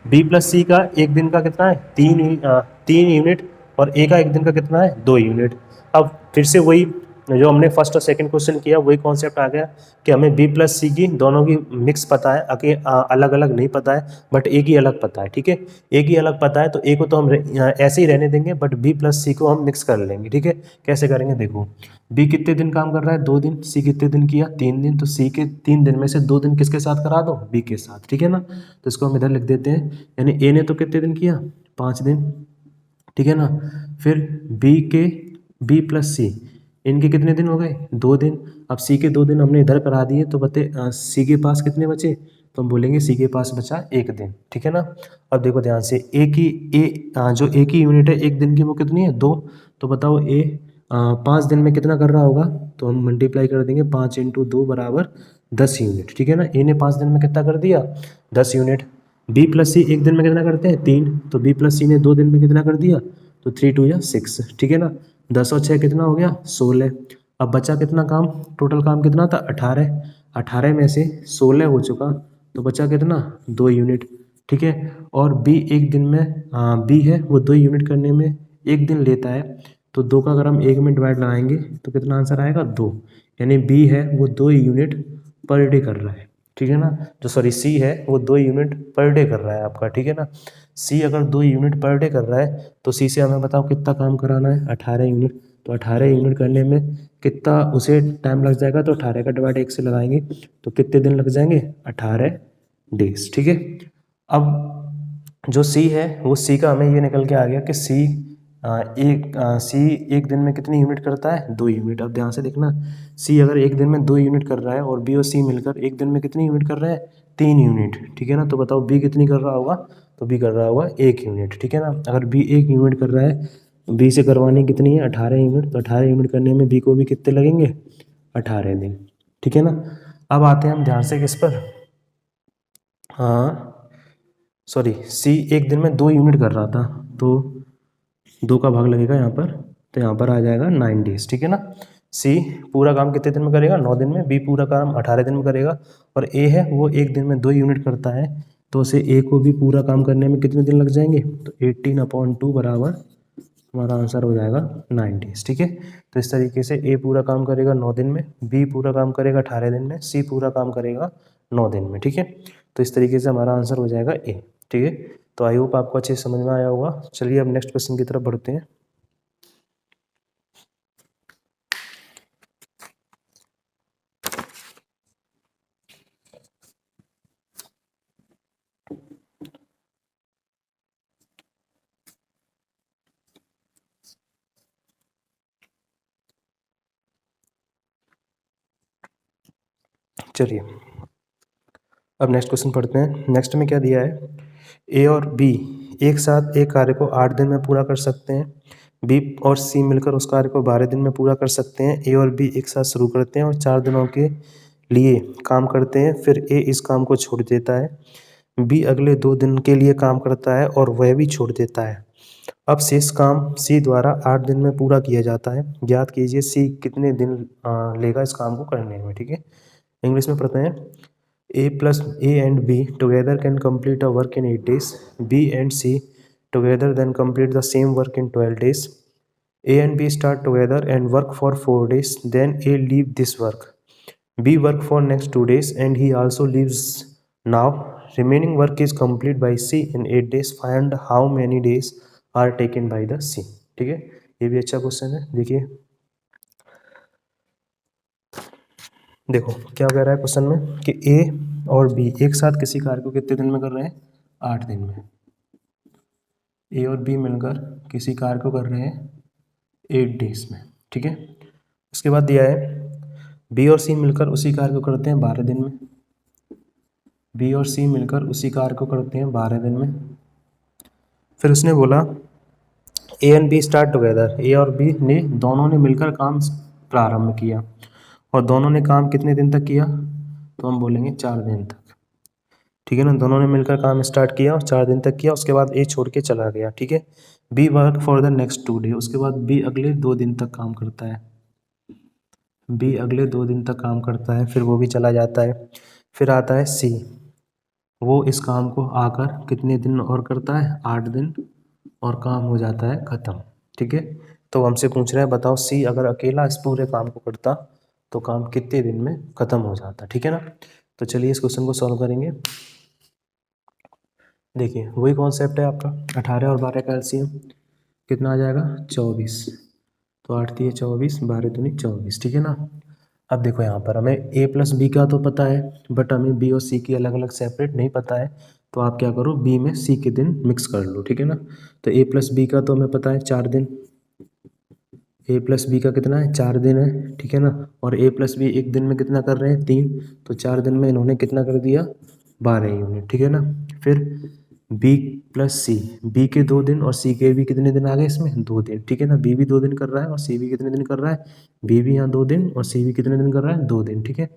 B+C का 1 दिन का कितना है, 3 यूनिट, और A का 1 दिन का कितना है, 2 यूनिट। अब फिर से वही जो हमने फर्स्ट और सेकंड क्वेश्चन किया वही कॉन्सेप्ट आ गया कि हमें B+C की दोनों की मिक्स पता है, अलग अलग नहीं पता है, बट A की अलग पता है। ठीक है, A की अलग पता है तो A को तो हम ऐसे ही रहने देंगे, बट B+C को हम मिक्स कर लेंगे। ठीक है, कैसे करेंगे देखो, B कितने दिन काम कर रहा है, 2 दिन, C कितने दिन किया, 3 दिन, तो C के 3 दिन में से 2 दिन किसके साथ करा दो, B के साथ। ठीक है ना, तो इसको हम इधर लिख देते हैं, यानी A ने तो कितने दिन किया, 5 दिन। ठीक है ना, फिर B+C इनके कितने दिन हो गए, 2 दिन। अब C के 2 दिन हमने इधर करा दिए, तो बते C के पास कितने बचे, तो हम बोलेंगे C के पास बचा 1 दिन। ठीक है ना, अब देखो ध्यान से, जो A की यूनिट है 1 दिन की वो कितनी है, 2। तो बताओ A 5 दिन में कितना कर रहा होगा, तो हम मल्टीप्लाई कर देंगे, 5 × 2 बराबर 10 यूनिट। ठीक है ना, A ने 5 दिन में कितना कर दिया, 10 यूनिट। B+C 1 दिन में कितना करते हैं, 3, तो B+C ने 2 दिन में कितना कर दिया, तो 3 2 या 6। ठीक है ना, 10 और 6 कितना हो गया, 16। अब बचा कितना काम, टोटल काम कितना था, 18। 18 में से 16 हो चुका, तो बचा कितना, 2 यूनिट। ठीक है, और B 1 दिन में, B है वो 2 यूनिट करने में 1 दिन लेता है, तो 2 का अगर हम 1 में डिवाइड लगाएंगे तो कितना आंसर आएगा, 2। यानी B है वो 2 यूनिट पर डे कर रहा है। ठीक है ना, जो सॉरी C है वो 2 यूनिट पर डे कर रहा है आपका। ठीक है ना, C अगर 2 यूनिट पर डे कर रहा है तो C से हमें बताओ कितना काम कराना है, 18 यूनिट। तो 18 यूनिट करने में कितना उसे टाइम लग जाएगा, तो 18 का डिवाइड 1 से लगाएंगे तो कितने दिन लग जाएंगे, 18 डेज। ठीक है, अब जो C है वो C का हमें ये निकल के आ गया कि C 1 दिन में कितनी यूनिट करता है, 2 यूनिट। अब ध्यान से देखना, C अगर 1 दिन में 2 यूनिट कर रहा है और B और C मिलकर 1 दिन में कितनी यूनिट कर रहे हैं, 3 यूनिट। ठीक है ना, तो बताओ B कितनी कर रहा होगा, तो B कर रहा होगा 1 यूनिट। ठीक है ना, अगर B 1 यूनिट कर रहा है, B से करवानी कितनी है, 18 यूनिट, तो 18 यूनिट करने में B को भी कितने लगेंगे, 18 दिन। ठीक है ना, अब आते हैं हम ध्यान से किस पर, हाँ सॉरी, C 1 दिन में 2 यूनिट कर रहा था, तो 2 का भाग लगेगा यहाँ पर, तो यहाँ पर आ जाएगा 9 डेज। ठीक है ना, C पूरा काम कितने दिन में करेगा, 9 दिन में, B पूरा काम 18 दिन में करेगा, और A है वो 1 दिन में 2 यूनिट करता है, तो उसे A को भी पूरा काम करने में कितने दिन लग जाएंगे, तो 18/2 बराबर हमारा आंसर हो जाएगा 9 डेज। ठीक है, तो इस तरीके से A पूरा काम करेगा 9 दिन में, B पूरा काम करेगा 18 दिन में, C पूरा काम करेगा 9 दिन में। ठीक है, तो इस तरीके से हमारा आंसर हो जाएगा A। ठीक है, तो आई होप आपको अच्छे से समझ में आया होगा। चलिए अब नेक्स्ट क्वेश्चन की तरफ बढ़ते हैं। चलिए अब नेक्स्ट क्वेश्चन पढ़ते हैं। नेक्स्ट में क्या दिया है, ए और बी एक साथ एक कार्य को 8 दिन में पूरा कर सकते हैं। बी और सी मिलकर उस कार्य को 12 दिन में पूरा कर सकते हैं। ए और बी एक साथ शुरू करते हैं और 4 दिनों के लिए काम करते हैं, फिर ए इस काम को छोड़ देता है। बी अगले 2 दिन के लिए काम करता है और वह भी छोड़ देता है। अब शेष काम सी द्वारा 8 दिन में पूरा किया जाता है। ज्ञात कीजिए सी कितने दिन लेगा इस काम को करने में। ठीक है, इंग्लिश में पढ़ते हैं। A and B together can complete a work in 8 days. B and C together then complete the same work in 12 days. A and B start together and work for 4 days. Then A leave this work. B work for next 2 days and he also leaves now. Remaining work is complete by C in 8 days. Find how many days are taken by the C. ठीक है, ये भी अच्छा question है। देखिए देखो क्या कह रहा है क्वेश्चन में कि ए और बी एक साथ किसी कार्य को कितने दिन में कर रहे हैं, 8 दिन में। ए और बी मिलकर किसी कार्य को कर रहे हैं 8 डेज में। ठीक है, उसके बाद दिया है बी और सी मिलकर उसी कार्य को करते हैं 12 दिन में। बी और सी मिलकर उसी कार्य को करते हैं 12 दिन में। फिर उसने बोला A and B start together. A और बी ने दोनों ने मिलकर काम प्रारंभ किया और दोनों ने काम कितने दिन तक किया, तो हम बोलेंगे 4 दिन तक। ठीक है ना, दोनों ने मिलकर काम स्टार्ट किया और 4 दिन तक किया, उसके बाद ए छोड़ के चला गया। ठीक है, be work for the next 2 day, उसके बाद बी अगले 2 दिन तक काम करता है। बी अगले 2 दिन तक काम करता है, फिर वो भी चला जाता है। फिर आता है सी, वो इस काम को आकर कितने दिन और करता है, 8 दिन, और काम हो जाता है ख़त्म। ठीक है, तो हमसे पूछ रहे हैं बताओ सी अगर अकेला इस पूरे काम को करता तो काम कितने दिन में ख़त्म हो जाता। ठीक है ना, तो चलिए इस क्वेश्चन को सॉल्व करेंगे। देखिए वही कॉन्सेप्ट है आपका, 18 और 12 का एलसीएम कितना आ जाएगा, 24। तो 8 दिए 24, 12 दूनी 24। ठीक है ना, अब देखो यहाँ पर हमें ए प्लस बी का तो पता है, बट हमें बी और सी की अलग अलग सेपरेट नहीं पता है। तो आप क्या करो, बी में सी के दिन मिक्स कर लो। ठीक है ना, तो ए प्लस बी का तो हमें पता है 4 दिन। ए प्लस बी का कितना है, 4 दिन है। ठीक है ना, और ए प्लस बी एक दिन में कितना कर रहे हैं, 3। तो 4 दिन में इन्होंने कितना कर दिया, 12 यूनिट। ठीक है ना, फिर बी प्लस सी, बी के 2 दिन और सी के भी कितने दिन आ गए इसमें, 2 दिन। ठीक है ना, बी भी 2 दिन कर रहा है और सी भी कितने दिन कर रहा है, बी भी यहाँ 2 दिन और सी भी कितने दिन कर रहा है, 2 दिन। ठीक है,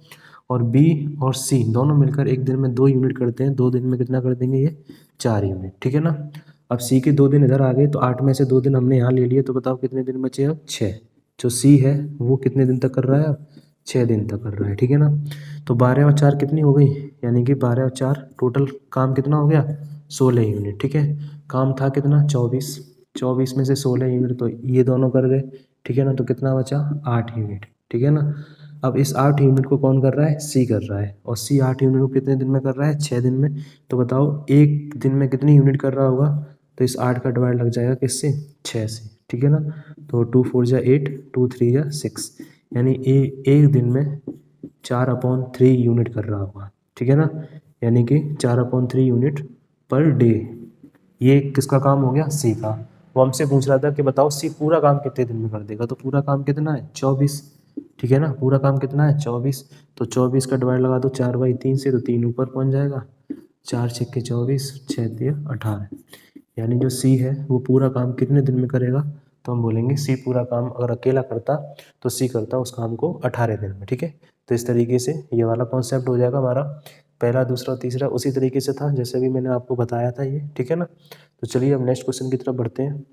और बी और सी दोनों मिलकर एक दिन में 2 यूनिट करते हैं, 2 दिन में कितना कर देंगे ये, 4 यूनिट। ठीक है ना, अब सी के 2 दिन इधर आ गए तो 8 में से 2 दिन हमने यहाँ ले लिए, तो बताओ कितने दिन बचे अब, 6। जो सी है वो कितने दिन तक कर रहा है अब, 6 दिन तक कर रहा है। ठीक है ना, तो 12 और 4 कितनी हो गई, यानी कि 12 और 4 टोटल काम कितना हो गया, 16 यूनिट। ठीक है, काम था कितना, 24। 24 में से 16 यूनिट तो ये दोनों कर गए। ठीक है ना, तो कितना बचा, 8 यूनिट। ठीक है ना, अब इस 8 यूनिट को कौन कर रहा है, सी कर रहा है, और सी 8 यूनिट को कितने दिन में कर रहा है, 6 दिन में। तो बताओ एक दिन में कितनी यूनिट कर रहा होगा, तो इस 8 का डिवाइड लग जाएगा किससे, 6 से। ठीक है ना, तो 2 4 जा 8, 2 3 जा 6, यानी एक दिन में 4/3 यूनिट कर रहा होगा। ठीक है ना, यानी कि 4/3 यूनिट पर डे। ये किसका काम हो गया, सी का। वो हमसे पूछ रहा था कि बताओ सी पूरा काम कितने दिन में कर देगा, तो पूरा काम कितना है, 24। ठीक है ना, पूरा काम कितना है, 24। तो 24 का डिवाइड लगा दो 4/3 से, तो 3 ऊपर पहुंच जाएगा, 4 छक्के 24, 6 तिया 18। यानी जो सी है वो पूरा काम कितने दिन में करेगा, तो हम बोलेंगे सी पूरा काम अगर अकेला करता तो सी करता उस काम को 18 दिन में। ठीक है, तो इस तरीके से ये वाला कॉन्सेप्ट हो जाएगा हमारा। पहला दूसरा तीसरा उसी तरीके से था जैसे भी मैंने आपको बताया था ये। ठीक है ना, तो चलिए अब नेक्स्ट क्वेश्चन की तरफ बढ़ते हैं।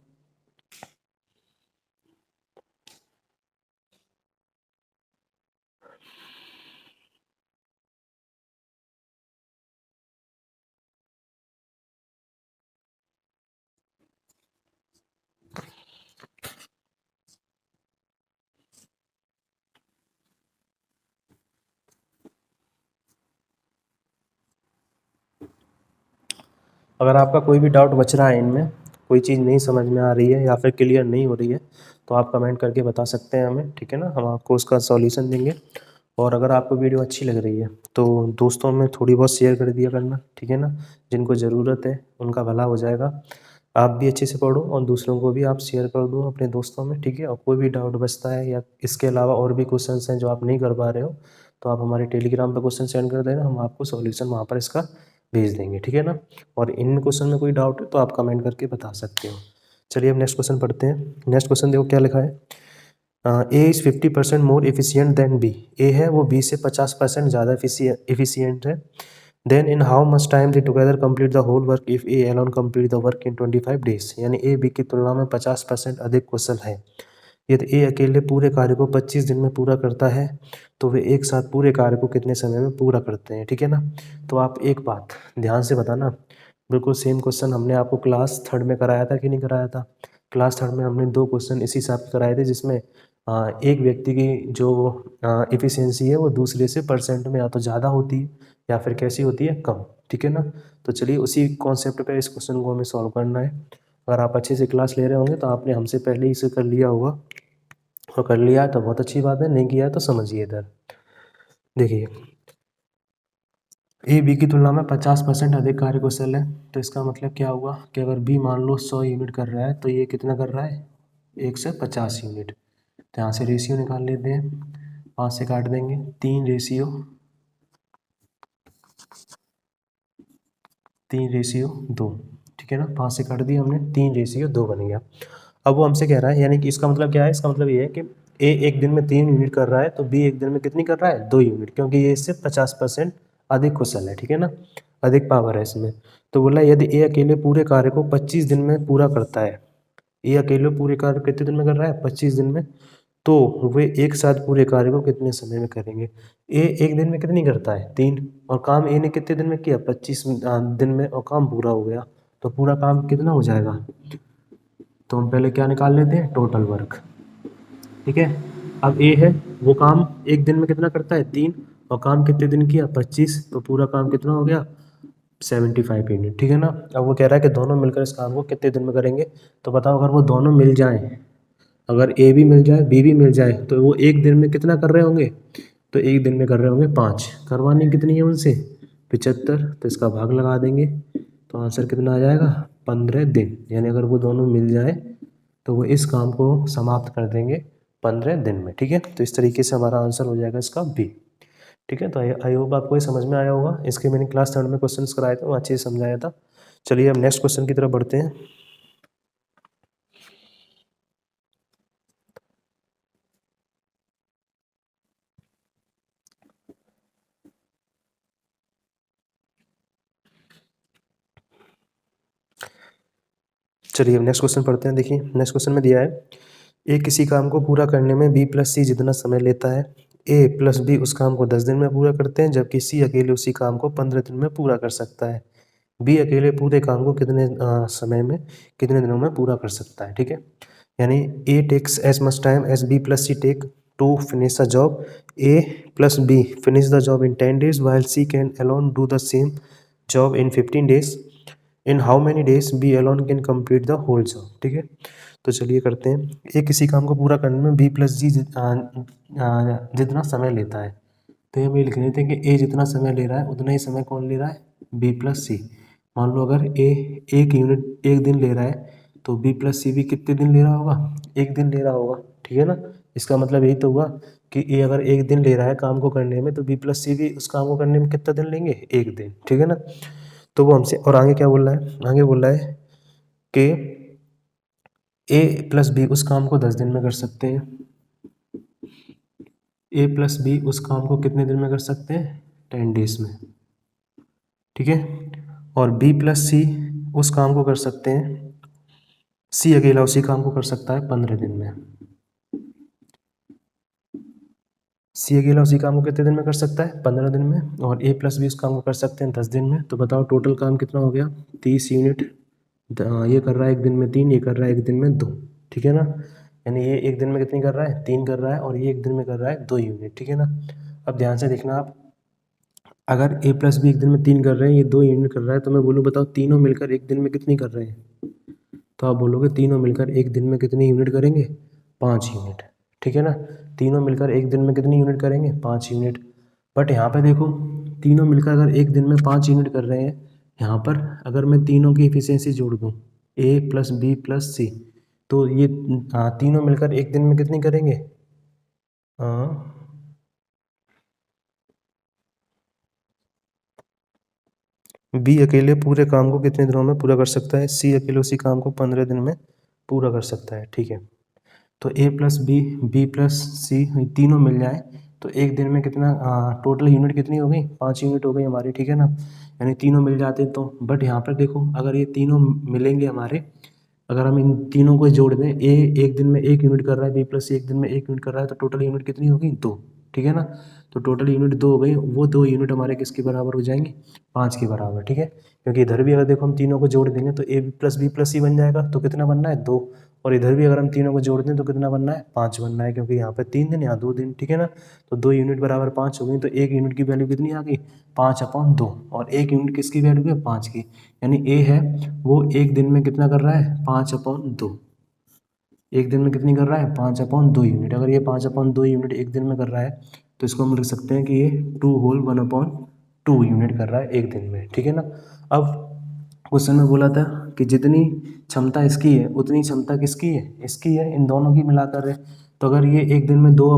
अगर आपका कोई भी डाउट बच रहा है इनमें, कोई चीज़ नहीं समझ में आ रही है या फिर क्लियर नहीं हो रही है, तो आप कमेंट करके बता सकते हैं हमें। ठीक है ना, हम आपको उसका सॉल्यूशन देंगे। और अगर आपको वीडियो अच्छी लग रही है तो दोस्तों में थोड़ी बहुत शेयर कर दिया करना। ठीक है ना, जिनको ज़रूरत है उनका भला हो जाएगा। आप भी अच्छे से पढ़ो और दूसरों को भी आप शेयर कर दो अपने दोस्तों में। ठीक है, और कोई भी डाउट बचता है या इसके अलावा और भी क्वेश्चंस हैं जो आप नहीं कर पा रहे हो तो आप हमारे टेलीग्राम पर क्वेश्चन सेंड कर देना, हम आपको सॉल्यूशन वहाँ पर इसका भेज देंगे, ठीक है ना। और इन क्वेश्चन में कोई डाउट है तो आप कमेंट करके बता सकते हो। चलिए अब नेक्स्ट क्वेश्चन पढ़ते हैं। नेक्स्ट क्वेश्चन देखो क्या लिखा है। A is 50% more efficient than B. A है वो बी से 50% ज़्यादा एफिशिएंट है। Then in how much time they together complete the whole work if A alone complete the work in 25 days. यानी ए बी की तुलना में 50% अधिक कुशल है। यदि ए अकेले पूरे कार्य को 25 दिन में पूरा करता है तो वे एक साथ पूरे कार्य को कितने समय में पूरा करते हैं, ठीक है ना। तो आप एक बात ध्यान से बताना, बिल्कुल सेम क्वेश्चन हमने आपको क्लास थर्ड में कराया था कि नहीं कराया था। क्लास थर्ड में हमने 2 क्वेश्चन इसी हिसाब से कराए थे, जिसमें एक व्यक्ति की जो एफिशिएंसी है वो दूसरे से परसेंट में या तो ज़्यादा होती है या फिर कैसी होती है, कम, ठीक है ना। तो चलिए उसी कॉन्सेप्ट पे इस क्वेश्चन को हमें सॉल्व करना है। अगर आप अच्छे से क्लास ले रहे होंगे तो आपने हमसे पहले ही इसे कर लिया होगा, और कर लिया है तो बहुत अच्छी बात है, नहीं किया है तो समझिए। इधर देखिए, ए बी की तुलना में 50% अधिक कार्य कुशल है, तो इसका मतलब क्या हुआ कि अगर बी मान लो 100 यूनिट कर रहा है तो ये कितना कर रहा है, 1 से 50 यूनिट। तो यहाँ से रेशियो निकाल लेते हैं, 5 से काट देंगे, 3:2, ठीक है ना। 5 से काट दिया हमने, 3:2 बन गया। अब वो हमसे कह रहा है, यानी कि इसका मतलब क्या है, इसका मतलब ये है कि ए एक दिन में 3 यूनिट कर रहा है तो बी एक दिन में कितनी कर रहा है, 2 यूनिट, क्योंकि ये इससे 50% अधिक कुशल है, ठीक है ना, अधिक पावर है इसमें। तो बोला यदि ए अकेले पूरे कार्य को 25 दिन में पूरा करता है, ये अकेले पूरे कार्य कितने दिन में कर रहा है, 25 दिन में, तो वे एक साथ पूरे कार्य को कितने समय में करेंगे। ए एक दिन में कितनी करता है, 3, और काम ए ने कितने दिन में किया, 25 दिन में, और काम पूरा हो गया। तो पूरा काम कितना हो जाएगा, तो हम पहले क्या निकाल लेते हैं, टोटल वर्क, ठीक है। अब ए है वो काम एक दिन में कितना करता है, 3, और काम कितने दिन किया, 25, तो पूरा काम कितना हो गया, 75 यूनिट, ठीक है ना। अब वो कह रहा है कि दोनों मिलकर इस काम को कितने दिन में करेंगे। तो बताओ अगर वो दोनों मिल जाएं, अगर ए भी मिल जाए बी भी मिल जाए, तो वो एक दिन में कितना कर रहे होंगे, तो एक दिन में कर रहे होंगे 5। करवानी कितनी है उनसे, 75, तो इसका भाग लगा देंगे, तो आंसर कितना आ जाएगा, 15 दिन। यानी अगर वो दोनों मिल जाए तो वो इस काम को समाप्त कर देंगे 15 दिन में, ठीक है। तो इस तरीके से हमारा आंसर हो जाएगा इसका बी, ठीक है। तो आई होप आपको ये समझ में आया होगा। इसके मैंने क्लास थर्ड में क्वेश्चंस कराए थे, वहाँ अच्छे से समझाया था। चलिए अब नेक्स्ट क्वेश्चन की तरफ बढ़ते हैं। चलिए अब नेक्स्ट क्वेश्चन पढ़ते हैं। देखिए नेक्स्ट क्वेश्चन में दिया है, ए किसी काम को पूरा करने में बी प्लस सी जितना समय लेता है, ए प्लस बी उस काम को 10 दिन में पूरा करते हैं, जबकि सी अकेले उसी काम को 15 दिन में पूरा कर सकता है। बी अकेले पूरे काम को कितने समय में, कितने दिनों में पूरा कर सकता है, ठीक है। यानी A takes as much time as B plus C take to finish the job. A plus B finish the job in 10 days while C can alone do the same job in 15 days. In how many days B alone can complete the whole job, ठीक है। तो चलिए करते हैं, ए किसी काम को पूरा करने में बी प्लस जी जितना समय लेता है, तो हम ये लिख लेते हैं कि ए जितना समय ले रहा है उतना ही समय कौन ले रहा है, बी प्लस सी। मान लो अगर ए एक यूनिट एक दिन ले रहा है तो बी प्लस सी भी कितने दिन ले रहा होगा, एक दिन ले रहा होगा, ठीक है ना। इसका मतलब यही तो हुआ कि ए अगर एक दिन ले रहा है काम को करने में, तो बी प्लस सी भी उस काम को करने में कितना दिन लेंगे, एक दिन, ठीक है ना। तो वो हमसे, और आगे क्या बोल रहा है, आगे बोल रहा है कि ए प्लस बी उस काम को 10 दिन में कर सकते हैं। ए प्लस बी उस काम को कितने दिन में कर सकते हैं, 10 डेज में, ठीक है। और बी प्लस सी उस काम को कर सकते हैं, सी अकेला उसी काम को कर सकता है 15 दिन में। सी अकेला उसी काम को कितने दिन में कर सकता है, 15 दिन में, और ए प्लस बी उस काम को कर सकते हैं 10 दिन में। तो बताओ टोटल काम कितना हो गया, 30 यूनिट। ये कर रहा है एक दिन में 3, ये कर रहा है एक दिन में 2, ठीक है ना। यानी ये एक दिन में कितनी कर रहा है, 3 कर रहा है, और ये एक दिन में कर रहा है 2 यूनिट, ठीक है ना। अब ध्यान से देखना आप, अगर ए प्लस बी एक दिन में 3 कर रहे हैं, ये 2 यूनिट कर रहा है, तो मैं बोलूँ बताओ तीनों मिलकर एक दिन में कितनी कर रहे हैं, तो आप बोलोगे तीनों मिलकर एक दिन में कितनी यूनिट करेंगे, 5 यूनिट, ठीक है ना। तीनों मिलकर एक दिन में कितनी यूनिट करेंगे, 5 यूनिट। बट यहाँ पे देखो, तीनों मिलकर अगर एक दिन में 5 यूनिट कर रहे हैं, यहाँ पर अगर मैं तीनों की एफिशिएंसी जोड़ दूँ, ए प्लस बी प्लस सी, तो ये तीनों मिलकर एक दिन में कितनी करेंगे, बी अकेले पूरे काम को कितने दिनों में पूरा कर सकता है, सी अकेले उसी काम को 15 दिन में पूरा कर सकता है। ठीक है, तो ए प्लस बी प्लस सी तीनों मिल जाए तो एक दिन में कितना टोटल यूनिट कितनी हो गई, 5 यूनिट हो गई हमारी। ठीक है ना, यानी तीनों मिल जाते तो। बट यहाँ पर देखो, अगर ये तीनों मिलेंगे हमारे, अगर हम इन तीनों को जोड़ दें, ए एक दिन में 1 यूनिट कर रहा है, बी प्लस सी एक दिन में 1 यूनिट कर रहा है, तो टोटल यूनिट कितनी होगी, 2। ठीक है ना, तो टोटल यूनिट 2 हो गई। वो 2 यूनिट हमारे किसके बराबर हो जाएंगे, 5 के बराबर। ठीक है, क्योंकि इधर भी अगर देखो हम तीनों को जोड़ देंगे तो ए प्लस बी प्लस सी बन जाएगा, तो कितना बनना है, 2। और इधर भी अगर हम तीनों को जोड़ दें तो कितना बनना है, 5 बनना है, क्योंकि यहाँ पे 3 दिन, यहाँ 2 दिन। ठीक है ना, तो 2 यूनिट बराबर 5 हो गई, तो 1 यूनिट की वैल्यू कितनी आ गई, 5/2। और 1 यूनिट किसकी वैल्यू है, 5 की। यानी ए है वो एक दिन में कितना कर रहा है, 5/2। एक दिन में कितनी कर रहा है, 5/2 यूनिट। अगर ये 5/2 यूनिट एक दिन में कर रहा है तो इसको हम लिख सकते हैं कि ये 2 होल 1/2 यूनिट कर रहा है एक दिन में। ठीक है ना, अब क्वेश्चन में बोला था कि जितनी क्षमता इसकी है उतनी क्षमता किसकी है, इसकी है, इन दोनों की मिलाकर है। तो अगर ये एक दिन में 2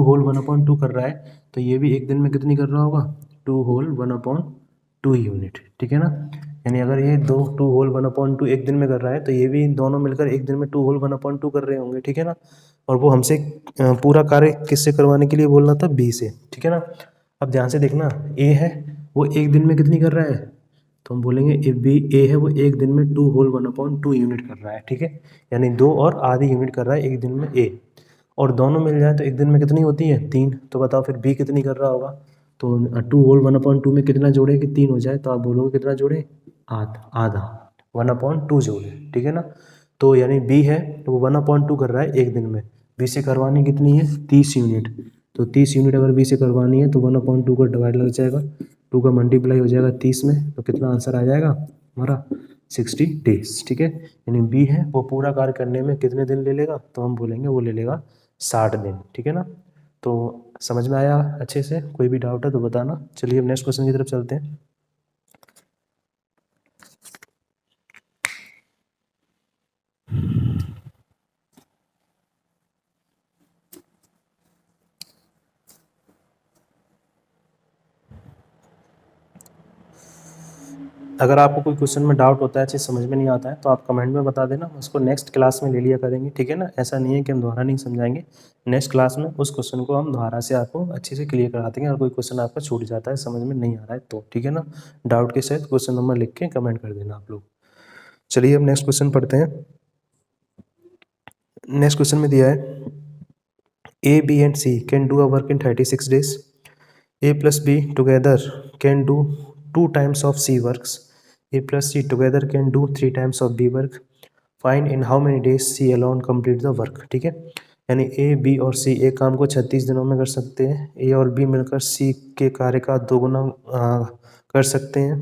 होल 1/2 कर रहा है तो ये भी एक दिन में कितनी कर रहा होगा, 2 होल 1/2 यूनिट। ठीक है ना, यानी अगर ये 2 होल 1/2 एक दिन में कर रहा है तो ये भी दोनों मिलकर एक दिन में 2 होल 1/2 कर रहे होंगे। ठीक है ना, और वो हमसे पूरा कार्य किससे करवाने के लिए बोलना था, बी से। ठीक है ना, अब ध्यान से देखना, ए है वो एक दिन में कितनी कर रहा है, तो हम बोलेंगे ए बी, ए है वो एक दिन में 2 होल 1/2 यूनिट कर रहा है। ठीक है, यानी 2 और आधी यूनिट कर रहा है एक दिन में ए, और दोनों मिल जाए तो एक दिन में कितनी होती है, 3। तो बताओ फिर बी कितनी कर रहा होगा, तो 2 होल 1/2 में कितना जोड़े कि 3 हो जाए, तो आप बोलोगे कितना जोड़े, आधा 1/2 जोड़े। ठीक है ना, तो यानी बी है तो वो 1/2 कर रहा है एक दिन में। बी से करवानी कितनी है, 30 यूनिट। तो 30 यूनिट अगर बी से करवानी है तो 1/2 का डिवाइड लग जाएगा, 2 का मल्टीप्लाई हो जाएगा 30 में, तो कितना आंसर आ जाएगा हमारा, 60 डेज। ठीक है, यानी बी है वो पूरा कार्य करने में कितने दिन ले लेगा, तो हम बोलेंगे वो ले लेगा 60 दिन। ठीक है ना, तो समझ में आया अच्छे से, कोई भी डाउट है तो बताना। चलिए अब नेक्स्ट क्वेश्चन की तरफ चलते हैं। अगर आपको कोई क्वेश्चन में डाउट होता है, चीज़ समझ में नहीं आता है, तो आप कमेंट में बता देना, उसको नेक्स्ट क्लास में ले लिया करेंगे। ठीक है ना, ऐसा नहीं है कि हम दोबारा नहीं समझाएंगे, नेक्स्ट क्लास में उस क्वेश्चन को हम दोबारा से आपको अच्छे से क्लियर करा देंगे। और कोई क्वेश्चन आपका छूट जाता है, समझ में नहीं आ रहा है तो, ठीक है ना, डाउट के साथ क्वेश्चन नंबर लिख के कमेंट कर देना आप लोग। चलिए अब नेक्स्ट क्वेश्चन पढ़ते हैं। नेक्स्ट क्वेश्चन में दिया है, A B and C can do a work in 36 days. A plus B together can do 2 times of C works. A plus C together can do 3 times of B work. Find in how many days C alone complete the work. ठीक है, यानी A, B और C एक काम को 36 दिनों में कर सकते हैं। A और B मिलकर C के कार्य का 2 गुना कर सकते हैं।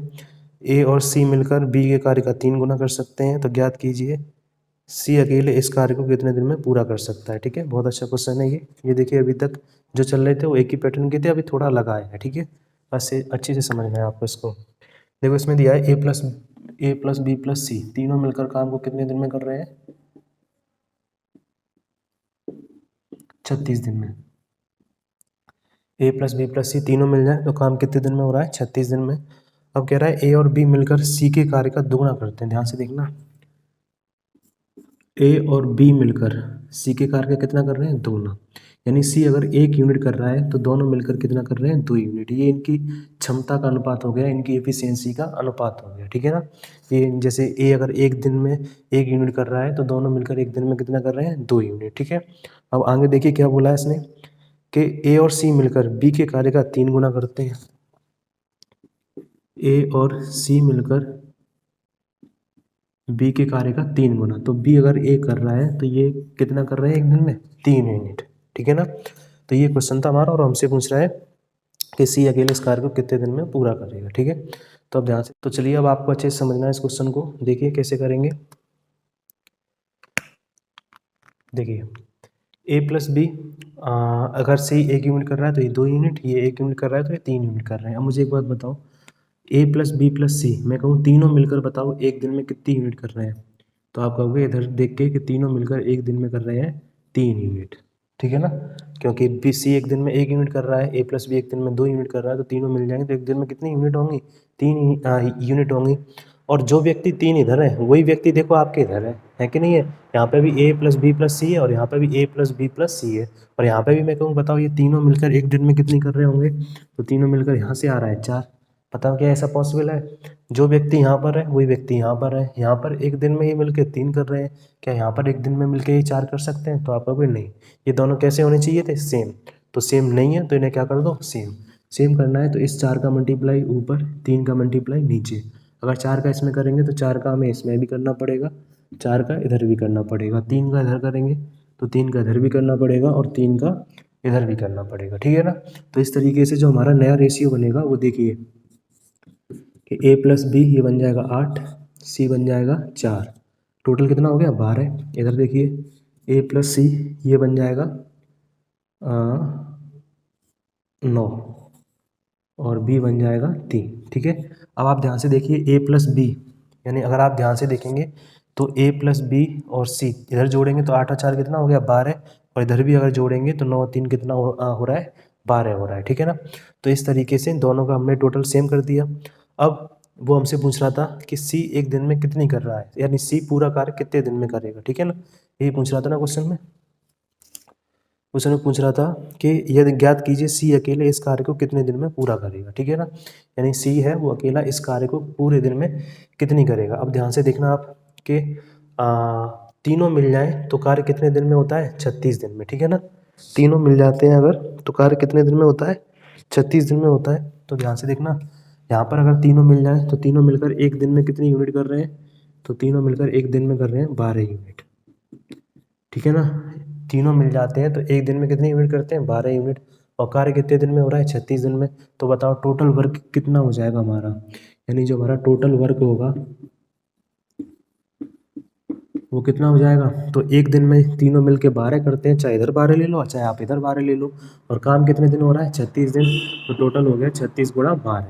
A और C मिलकर B के कार्य का 3 गुना कर सकते हैं। तो ज्ञात कीजिए सी अकेले इस कार्य को कितने दिन में पूरा कर सकता है। ठीक है, बहुत अच्छा क्वेश्चन है ये देखिए अभी तक जो चल रहे थे वो एक ही पैटर्न के थे, अभी थोड़ा लगा है। ठीक है, बस अच्छे से समझना है आपको इसको। देखो इसमें दिया है ए प्लस बी प्लस सी तीनों मिलकर काम को कितने दिन में कर रहे हैं, 36 दिन में। ए प्लस बी प्लस सी तीनों मिल जाए तो काम कितने दिन में हो रहा है, 36 दिन में। अब कह रहा है ए और बी मिलकर सी के कार्य का दोगुना करते हैं। ध्यान से देखना, ए और बी मिलकर सी के कार्य का कितना कर रहे हैं, दोगुना। यानी सी अगर 1 यूनिट कर रहा है तो दोनों मिलकर कितना कर रहे हैं, 2 यूनिट। ये इनकी क्षमता का अनुपात हो गया, इनकी एफिशिएंसी का अनुपात हो गया। ठीक है ना, ये जैसे ए अगर एक दिन में 1 यूनिट कर रहा है तो दोनों मिलकर एक दिन में कितना कर रहे हैं, 2 यूनिट। ठीक है, अब आगे देखिए क्या बोला है इसने कि ए और सी मिलकर बी के कार्य का 3 गुना करते हैं। ए और सी मिलकर बी के कार्य का 3 गुना, तो बी अगर ए कर रहा है तो ये कितना कर रहे हैं एक दिन में, 3 यूनिट। ठीक है ना, तो ये क्वेश्चन था हमारा और हमसे पूछ रहा है कि सी अकेले इस कार्य को कितने दिन में पूरा करेगा। ठीक है, तो अब ध्यान से, तो चलिए अब आपको अच्छे से समझना है इस क्वेश्चन को। देखिए कैसे करेंगे, देखिए ए प्लस बी, अगर सी 1 यूनिट कर रहा है तो ये 2 यूनिट, ये 1 यूनिट कर रहा है तो ये 3 यूनिट कर रहे हैं। अब मुझे एक बात बताओ, ए प्लस बी प्लस सी मैं कहूँ तीनों मिलकर बताओ एक दिन में कितनी यूनिट कर रहे हैं, तो आप कहोगे इधर देख के कि तीनों मिलकर एक दिन में कर रहे हैं 3 यूनिट। ठीक है ना, क्योंकि बी सी एक दिन में 1 यूनिट कर रहा है, ए प्लस बी एक दिन में 2 यूनिट कर रहा है, तो तीनों मिल जाएंगे तो एक दिन में कितनी यूनिट होंगी, 3 यूनिट होंगी। और जो व्यक्ति 3 इधर है वही व्यक्ति देखो आपके इधर है कि नहीं है। यहाँ पे भी a + b + c है और यहाँ पे भी a + b + c है। और यहाँ पे भी मैं कहूँ बताओ ये तीनों मिलकर एक दिन में कितनी कर रहे होंगे, तो तीनों मिलकर यहाँ से आ रहा है 4। बताओ क्या ऐसा पॉसिबल है? जो व्यक्ति यहाँ पर है वही व्यक्ति यहाँ पर है। यहाँ पर एक दिन में ये मिलकर 3 कर रहे हैं, क्या यहाँ पर एक दिन में मिलकर ये 4 कर सकते हैं? तो आप कहोगे नहीं, ये दोनों कैसे होने चाहिए थे? सेम। तो सेम नहीं है तो इन्हें क्या कर दो? सेम। सेम करना है तो इस 4 का मल्टीप्लाई ऊपर, 3 का मल्टीप्लाई नीचे। अगर 4 का इसमें करेंगे तो 4 का हमें इसमें भी करना पड़ेगा, 4 का इधर भी करना पड़ेगा। 3 का इधर करेंगे तो 3 का इधर भी करना पड़ेगा और 3 का इधर भी करना पड़ेगा, ठीक है ना। तो इस तरीके से जो हमारा नया रेशियो बनेगा वो देखिए कि a + b ये बन जाएगा 8, c बन जाएगा 4। टोटल कितना हो गया? 12। इधर देखिए a + c ये बन जाएगा 9 और b बन जाएगा 3, ठीक है। अब आप ध्यान से देखिए a + b, यानी अगर आप ध्यान से देखेंगे तो a + b और c इधर जोड़ेंगे तो 8 और 4 कितना हो गया? 12। और इधर भी अगर जोड़ेंगे तो 9 और 3 कितना हो रहा है? 12 हो रहा है, ठीक है ना। तो इस तरीके से दोनों का हमने टोटल सेम कर दिया। अब वो हमसे पूछ रहा था कि c एक दिन में कितनी कर रहा है, यानी c पूरा कार्य कितने दिन में करेगा, ठीक है ना। यही पूछ रहा था ना क्वेश्चन में। क्वेश्चन में पूछ रहा था कि यदि ज्ञात कीजिए c अकेले इस कार्य को कितने दिन में पूरा करेगा, ठीक है ना। यानी c है वो अकेला इस कार्य को पूरे दिन में कितनी करेगा। अब ध्यान से देखना आप कि तीनों मिल जाए तो कार्य कितने दिन में होता है? 36 दिन में, ठीक है ना। तीनों मिल जाते हैं अगर तो कार्य कितने दिन में होता है? 36 दिन में होता है। तो ध्यान से देखना, यहाँ पर अगर तीनों मिल जाए तो तीनों मिलकर एक दिन में कितनी यूनिट कर रहे हैं? तो तीनों मिलकर एक दिन में कर रहे हैं 12 यूनिट, ठीक है ना। तीनों मिल जाते हैं तो एक दिन में कितनी यूनिट करते हैं? 12 यूनिट। और कार्य कितने दिन में हो रहा है? 36 दिन में। तो बताओ टोटल वर्क कितना हो जाएगा हमारा, यानी जो हमारा टोटल वर्क होगा वो कितना हो जाएगा? तो एक दिन में तीनों मिलके 12 करते हैं, चाहे इधर 12 ले लो चाहे आप इधर 12 ले लो। और काम कितने दिन हो रहा है? 36 दिन। तो टोटल हो गया 36 × 12।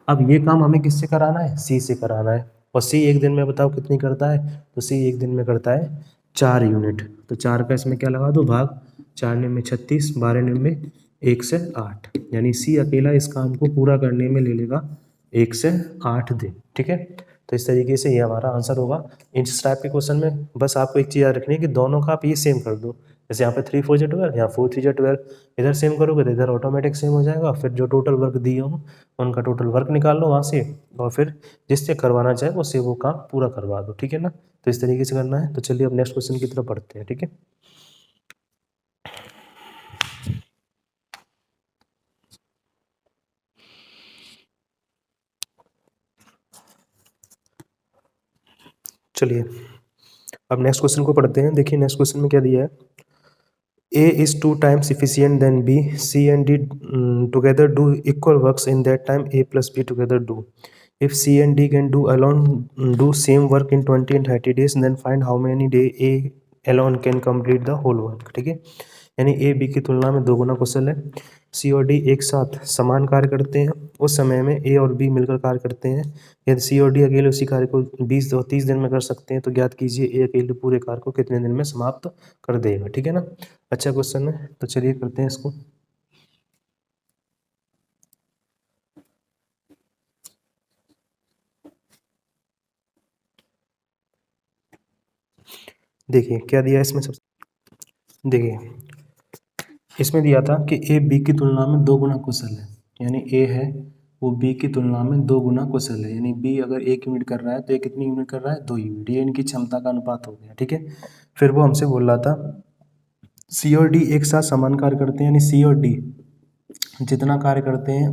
अब ये काम हमें किससे कराना है? सी से कराना है। और सी एक दिन में बताओ कितनी करता है? तो सी एक दिन में करता है 4 यूनिट। तो 4 का इसमें क्या लगा दो? भाग। 4 में 36, 12 में 1 से 8, यानी सी अकेला इस काम को पूरा करने में ले लेगा 1 से 8 दिन, ठीक है। तो इस तरीके से ये हमारा आंसर होगा। इस टाइप के क्वेश्चन में बस आपको एक चीज़ याद रखनी है कि दोनों का आप ये सेम कर दो। जैसे यहाँ पे 3 4 जा 12, यहाँ 4 3 जा 12, इधर सेम करोगे तो इधर ऑटोमेटिक सेम हो जाएगा। फिर जो टोटल वर्क दिए हो उनका टोटल वर्क निकाल लो वहाँ से, और फिर जिससे करवाना चाहे उससे वो काम पूरा करवा दो, ठीक है ना। तो इस तरीके से करना है। तो चलिए अब नेक्स्ट क्वेश्चन की तरफ बढ़ते हैं, ठीक है। चलिए अब नेक्स्ट क्वेश्चन को पढ़ते हैं। देखिए नेक्स्ट क्वेश्चन में क्या दिया है। A is 2 times efficient than B. C and D together do equal works in that time A plus B together do. If C and D can do alone do same work in 20 and 30 days, then find how many day A alone can complete the whole work, ठीक है। यानी A B की तुलना में 2 गुना कुशल है। सी और D एक साथ समान कार्य करते हैं, उस समय में ए और बी मिलकर कार्य करते हैं। यदि सी और डी अकेले उसी कार्य को 20 और 30 दिन में कर सकते हैं तो ज्ञात कीजिए ए अकेले पूरे कार्य को कितने दिन में समाप्त कर देगा, ठीक है ना। अच्छा क्वेश्चन है, तो चलिए करते हैं इसको। देखिए क्या दिया है इसमें। सबसे देखिए इसमें दिया था कि ए बी की तुलना में 2 गुना कुशल है, यानी ए है वो बी की तुलना में 2 गुना कुशल है। यानी बी अगर 1 यूनिट कर रहा है तो ए कितनी यूनिट कर रहा है? 2 यूनिट। ये इनकी क्षमता का अनुपात हो गया, ठीक है। फिर वो हमसे बोल रहा था सी और डी एक साथ समान कार्य करते हैं, यानी सी और डी जितना कार्य करते हैं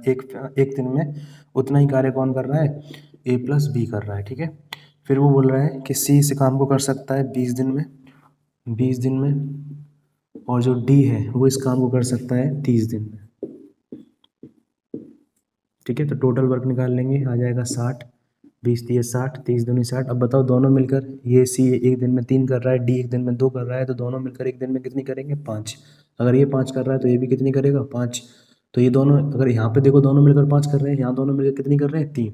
एक एक दिन में उतना ही कार्य कौन कर रहा है? ए प्लस बी कर रहा है, ठीक है। फिर वो बोल रहा है कि सी इस काम को कर सकता है 20 दिन में, 20 दिन में, और जो डी है वो इस काम को कर सकता है 30 दिन में, ठीक है। तो टोटल वर्क निकाल लेंगे, आ जाएगा 60, 20 दिए 60, 30 दूनी 60। अब बताओ दोनों मिलकर, ये सी एक दिन में 3 कर रहा है, डी एक दिन में 2 कर रहा है, तो दोनों मिलकर एक दिन में कितनी करेंगे? 5। अगर ये 5 कर रहा है तो ये भी कितनी करेगा? 5। तो ये दोनों अगर यहाँ पे देखो दोनों मिलकर 5 कर रहे हैं, यहाँ दोनों मिलकर कितनी कर रहे हैं? 3।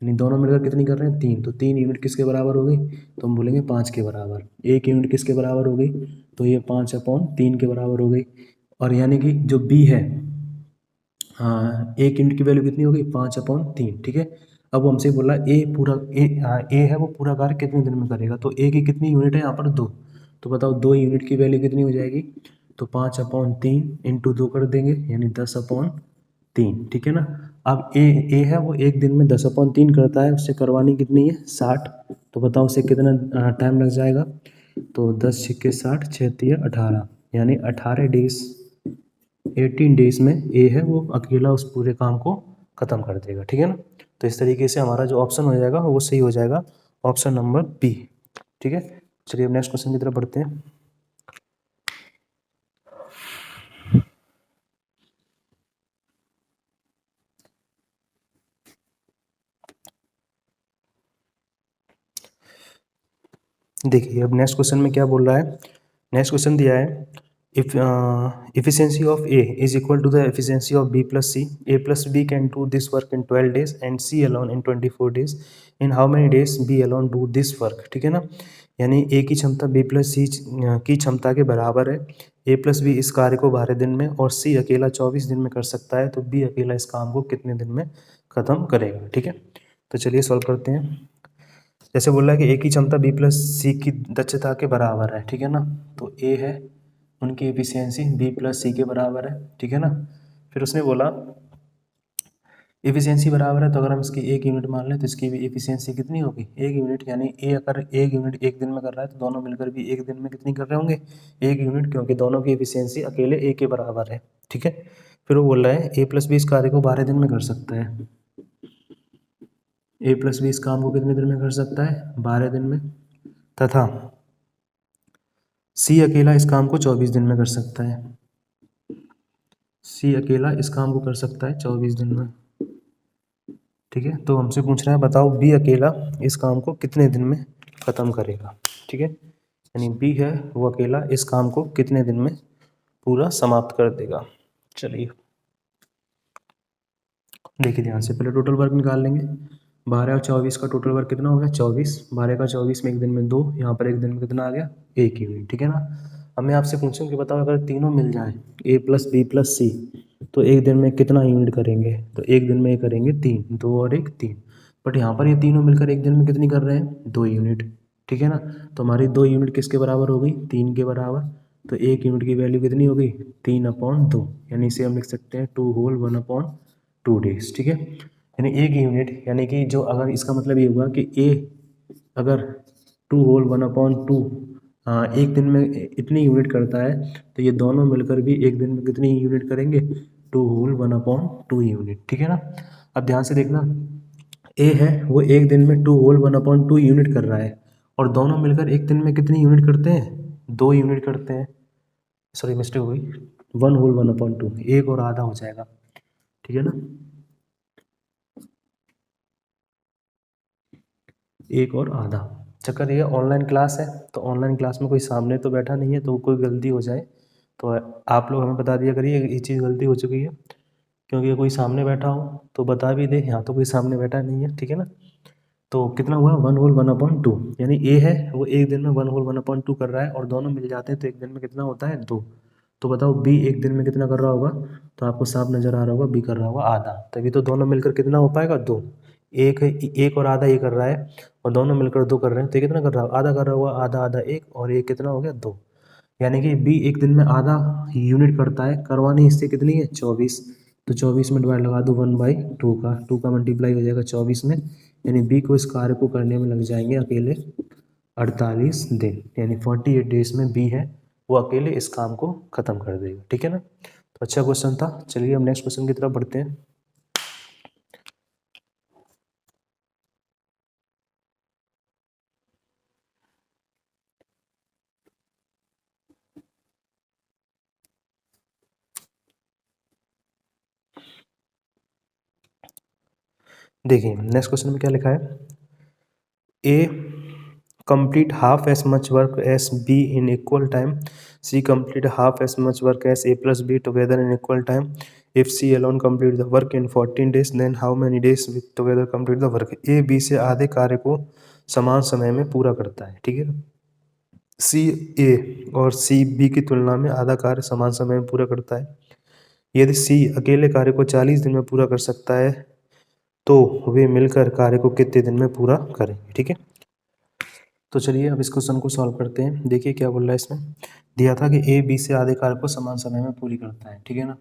यानी दोनों मिलकर कितनी कर रहे हैं? 3। तो 3 यूनिट किसके बराबर हो गई? तो हम बोलेंगे 5 के बराबर। 1 यूनिट किसके बराबर हो गई? तो ये 5/3 के बराबर हो गई। और यानी कि जो बी है हाँ, 1 यूनिट की वैल्यू कितनी होगी 5/3, ठीक है। अब वो हमसे बोला ए पूरा ए है वो पूरा कार्य कितने दिन में करेगा, तो ए की कितनी यूनिट है यहाँ पर 2। तो बताओ 2 यूनिट की वैल्यू कितनी हो जाएगी, तो 5/3 इंटू 2 कर देंगे यानी 10/3, ठीक है ना। अब ए है वो एक दिन में 10/3 करता है, उससे करवानी कितनी है 60। तो बताओ उसे कितना टाइम लग जाएगा, तो 10 छक्के 60 6 तिया 18 यानी 18 डेज 18 डेज में ए है वो अकेला उस पूरे काम को ख़त्म कर देगा, ठीक है ना। तो इस तरीके से हमारा जो ऑप्शन हो जाएगा वो सही हो जाएगा, ऑप्शन नंबर बी, ठीक है। चलिए अब नेक्स्ट क्वेश्चन की तरफ बढ़ते हैं। देखिए अब नेक्स्ट क्वेश्चन में क्या बोल रहा है, नेक्स्ट क्वेश्चन दिया है if efficiency of A is equal to the efficiency of B plus C. A plus B can do this work in 12 days and C alone in 24 days. In how many days B alone do this work, ठीक है ना। यानी A की क्षमता B plus C की क्षमता के बराबर है। A plus B इस कार्य को 12 दिन में और C अकेला 24 दिन में कर सकता है, तो B अकेला इस काम को कितने दिन में ख़त्म करेगा, ठीक है। तो चलिए सॉल्व करते हैं। जैसे बोल रहा है कि ए की क्षमता बी प्लस सी की दक्षता के बराबर है, ठीक है ना। तो ए है उनकी एफिशिएंसी बी प्लस सी के बराबर है, ठीक है ना। फिर उसने बोला एफिशिएंसी बराबर है, तो अगर हम इसकी 1 यूनिट मान लें तो इसकी भी एफिशिएंसी कितनी होगी 1 यूनिट, यानी ए अगर 1 यूनिट एक दिन में कर रहा है तो दोनों मिलकर भी 1 दिन में कितनी कर रहे होंगे 1 यूनिट, क्योंकि दोनों की एफिशिएंसी अकेले ए के बराबर है, ठीक है। फिर वो बोल रहा है ए प्लस बी इस कार्य को 12 दिन में कर सकता है। ए प्लस बी इस काम को कितने दिन में कर सकता है 12 दिन में, तथा सी अकेला इस काम को 24 दिन में कर सकता है। सी अकेला इस काम को कर सकता है 24 दिन में, ठीक है। तो हमसे पूछ रहा है बताओ बी अकेला इस काम को कितने दिन में ख़त्म करेगा, ठीक है। यानी बी है वो अकेला इस काम को कितने दिन में पूरा समाप्त कर देगा। चलिए देखिए ध्यान से, पहले टोटल वर्क निकाल लेंगे। 12 और 24 का टोटल वर्क कितना हो गया 24, 12 का 24 में एक दिन में 2, यहाँ पर एक दिन में कितना आ गया 1 यूनिट, ठीक है ना। अब मैं आपसे पूछूं कि बताओ अगर तीनों मिल जाए ए प्लस बी प्लस सी तो एक दिन में कितना यूनिट करेंगे, तो एक दिन में ये करेंगे 3, 2 और 1 3। बट यहाँ पर ये तीनों मिलकर एक दिन में कितनी कर रहे हैं 2 यूनिट, ठीक है ना। तो हमारी 2 यूनिट किसके बराबर हो गई 3 के बराबर, तो 1 यूनिट की वैल्यू कितनी हो गई 3/2, यानी इसे हम लिख सकते हैं 2 होल 1/2 डेज, ठीक है। यानी 1 यूनिट, यानी कि जो अगर इसका मतलब ये हुआ कि ए अगर 2 होल 1/2 एक दिन में इतनी यूनिट करता है, तो ये दोनों मिलकर भी एक दिन में कितनी यूनिट करेंगे 2 होल 1/2 यूनिट, ठीक है ना। अब ध्यान से देखना, ए है वो एक दिन में 2 होल 1/2 यूनिट कर रहा है, और दोनों मिलकर एक दिन में कितनी यूनिट करते हैं 2 यूनिट करते हैं। सॉरी मिस्टेक हो गई, 1 होल 1/2, एक और आधा हो जाएगा, ठीक है ना। एक और आधा। चक्कर ये ऑनलाइन क्लास है, तो ऑनलाइन क्लास में कोई सामने तो बैठा नहीं है, तो कोई गलती हो जाए तो आप लोग हमें बता दिया करिए ये चीज़ गलती हो चुकी है, क्योंकि कोई सामने बैठा हो तो बता भी दे, यहाँ तो कोई सामने बैठा नहीं है, ठीक है ना। तो कितना हुआ 1 होल 1/2, यानी ए है वो एक दिन में 1 होल 1/2 कर रहा है, और दोनों मिल जाते हैं तो एक दिन में कितना होता है 2। तो बताओ बी एक दिन में कितना कर रहा होगा, तो आपको साफ नज़र आ रहा होगा बी कर रहा होगा आधा, तभी तो दोनों मिलकर कितना हो पाएगा 2। एक और आधा ये कर रहा है, और दोनों मिलकर 2 कर रहे हैं, तो ये कितना कर रहा होगा आधा कर रहा होगा, आधा आधा 1, और ये कितना हो गया 2। यानी कि बी एक दिन में आधा यूनिट करता है, करवानी इससे कितनी है 24, तो 24 में डिवाइड लगा दो 1/2 का, 2 का मल्टीप्लाई हो जाएगा 24 में, यानी बी को इस कार्य को करने में लग जाएंगे अकेले 48 दिन, यानी 48 डेज में बी है वो अकेले इस काम को ख़त्म कर देगा, ठीक है ना। तो अच्छा क्वेश्चन था। चलिए हम नेक्स्ट क्वेश्चन की तरफ बढ़ते हैं। देखिए नेक्स्ट क्वेश्चन में क्या लिखा है, ए complete half as much work as B in equal time. C complete half as much work as A plus B together in equal time. If C alone complete the work in 14 days, then how many days with together complete the work? A B से आधे कार्य को समान समय में पूरा करता है, ठीक है। C A और C B की तुलना में आधा कार्य समान समय में पूरा करता है। यदि सी अकेले कार्य को 40 दिन में पूरा कर सकता है तो वे मिलकर कार्य को कितने दिन में पूरा करेंगे। ठीक है, तो चलिए अब इस क्वेश्चन को सॉल्व करते हैं। देखिए क्या बोल रहा है इसमें, दिया था कि ए बी से आधे कार्य को समान समय में पूरी करता है। ठीक है ना,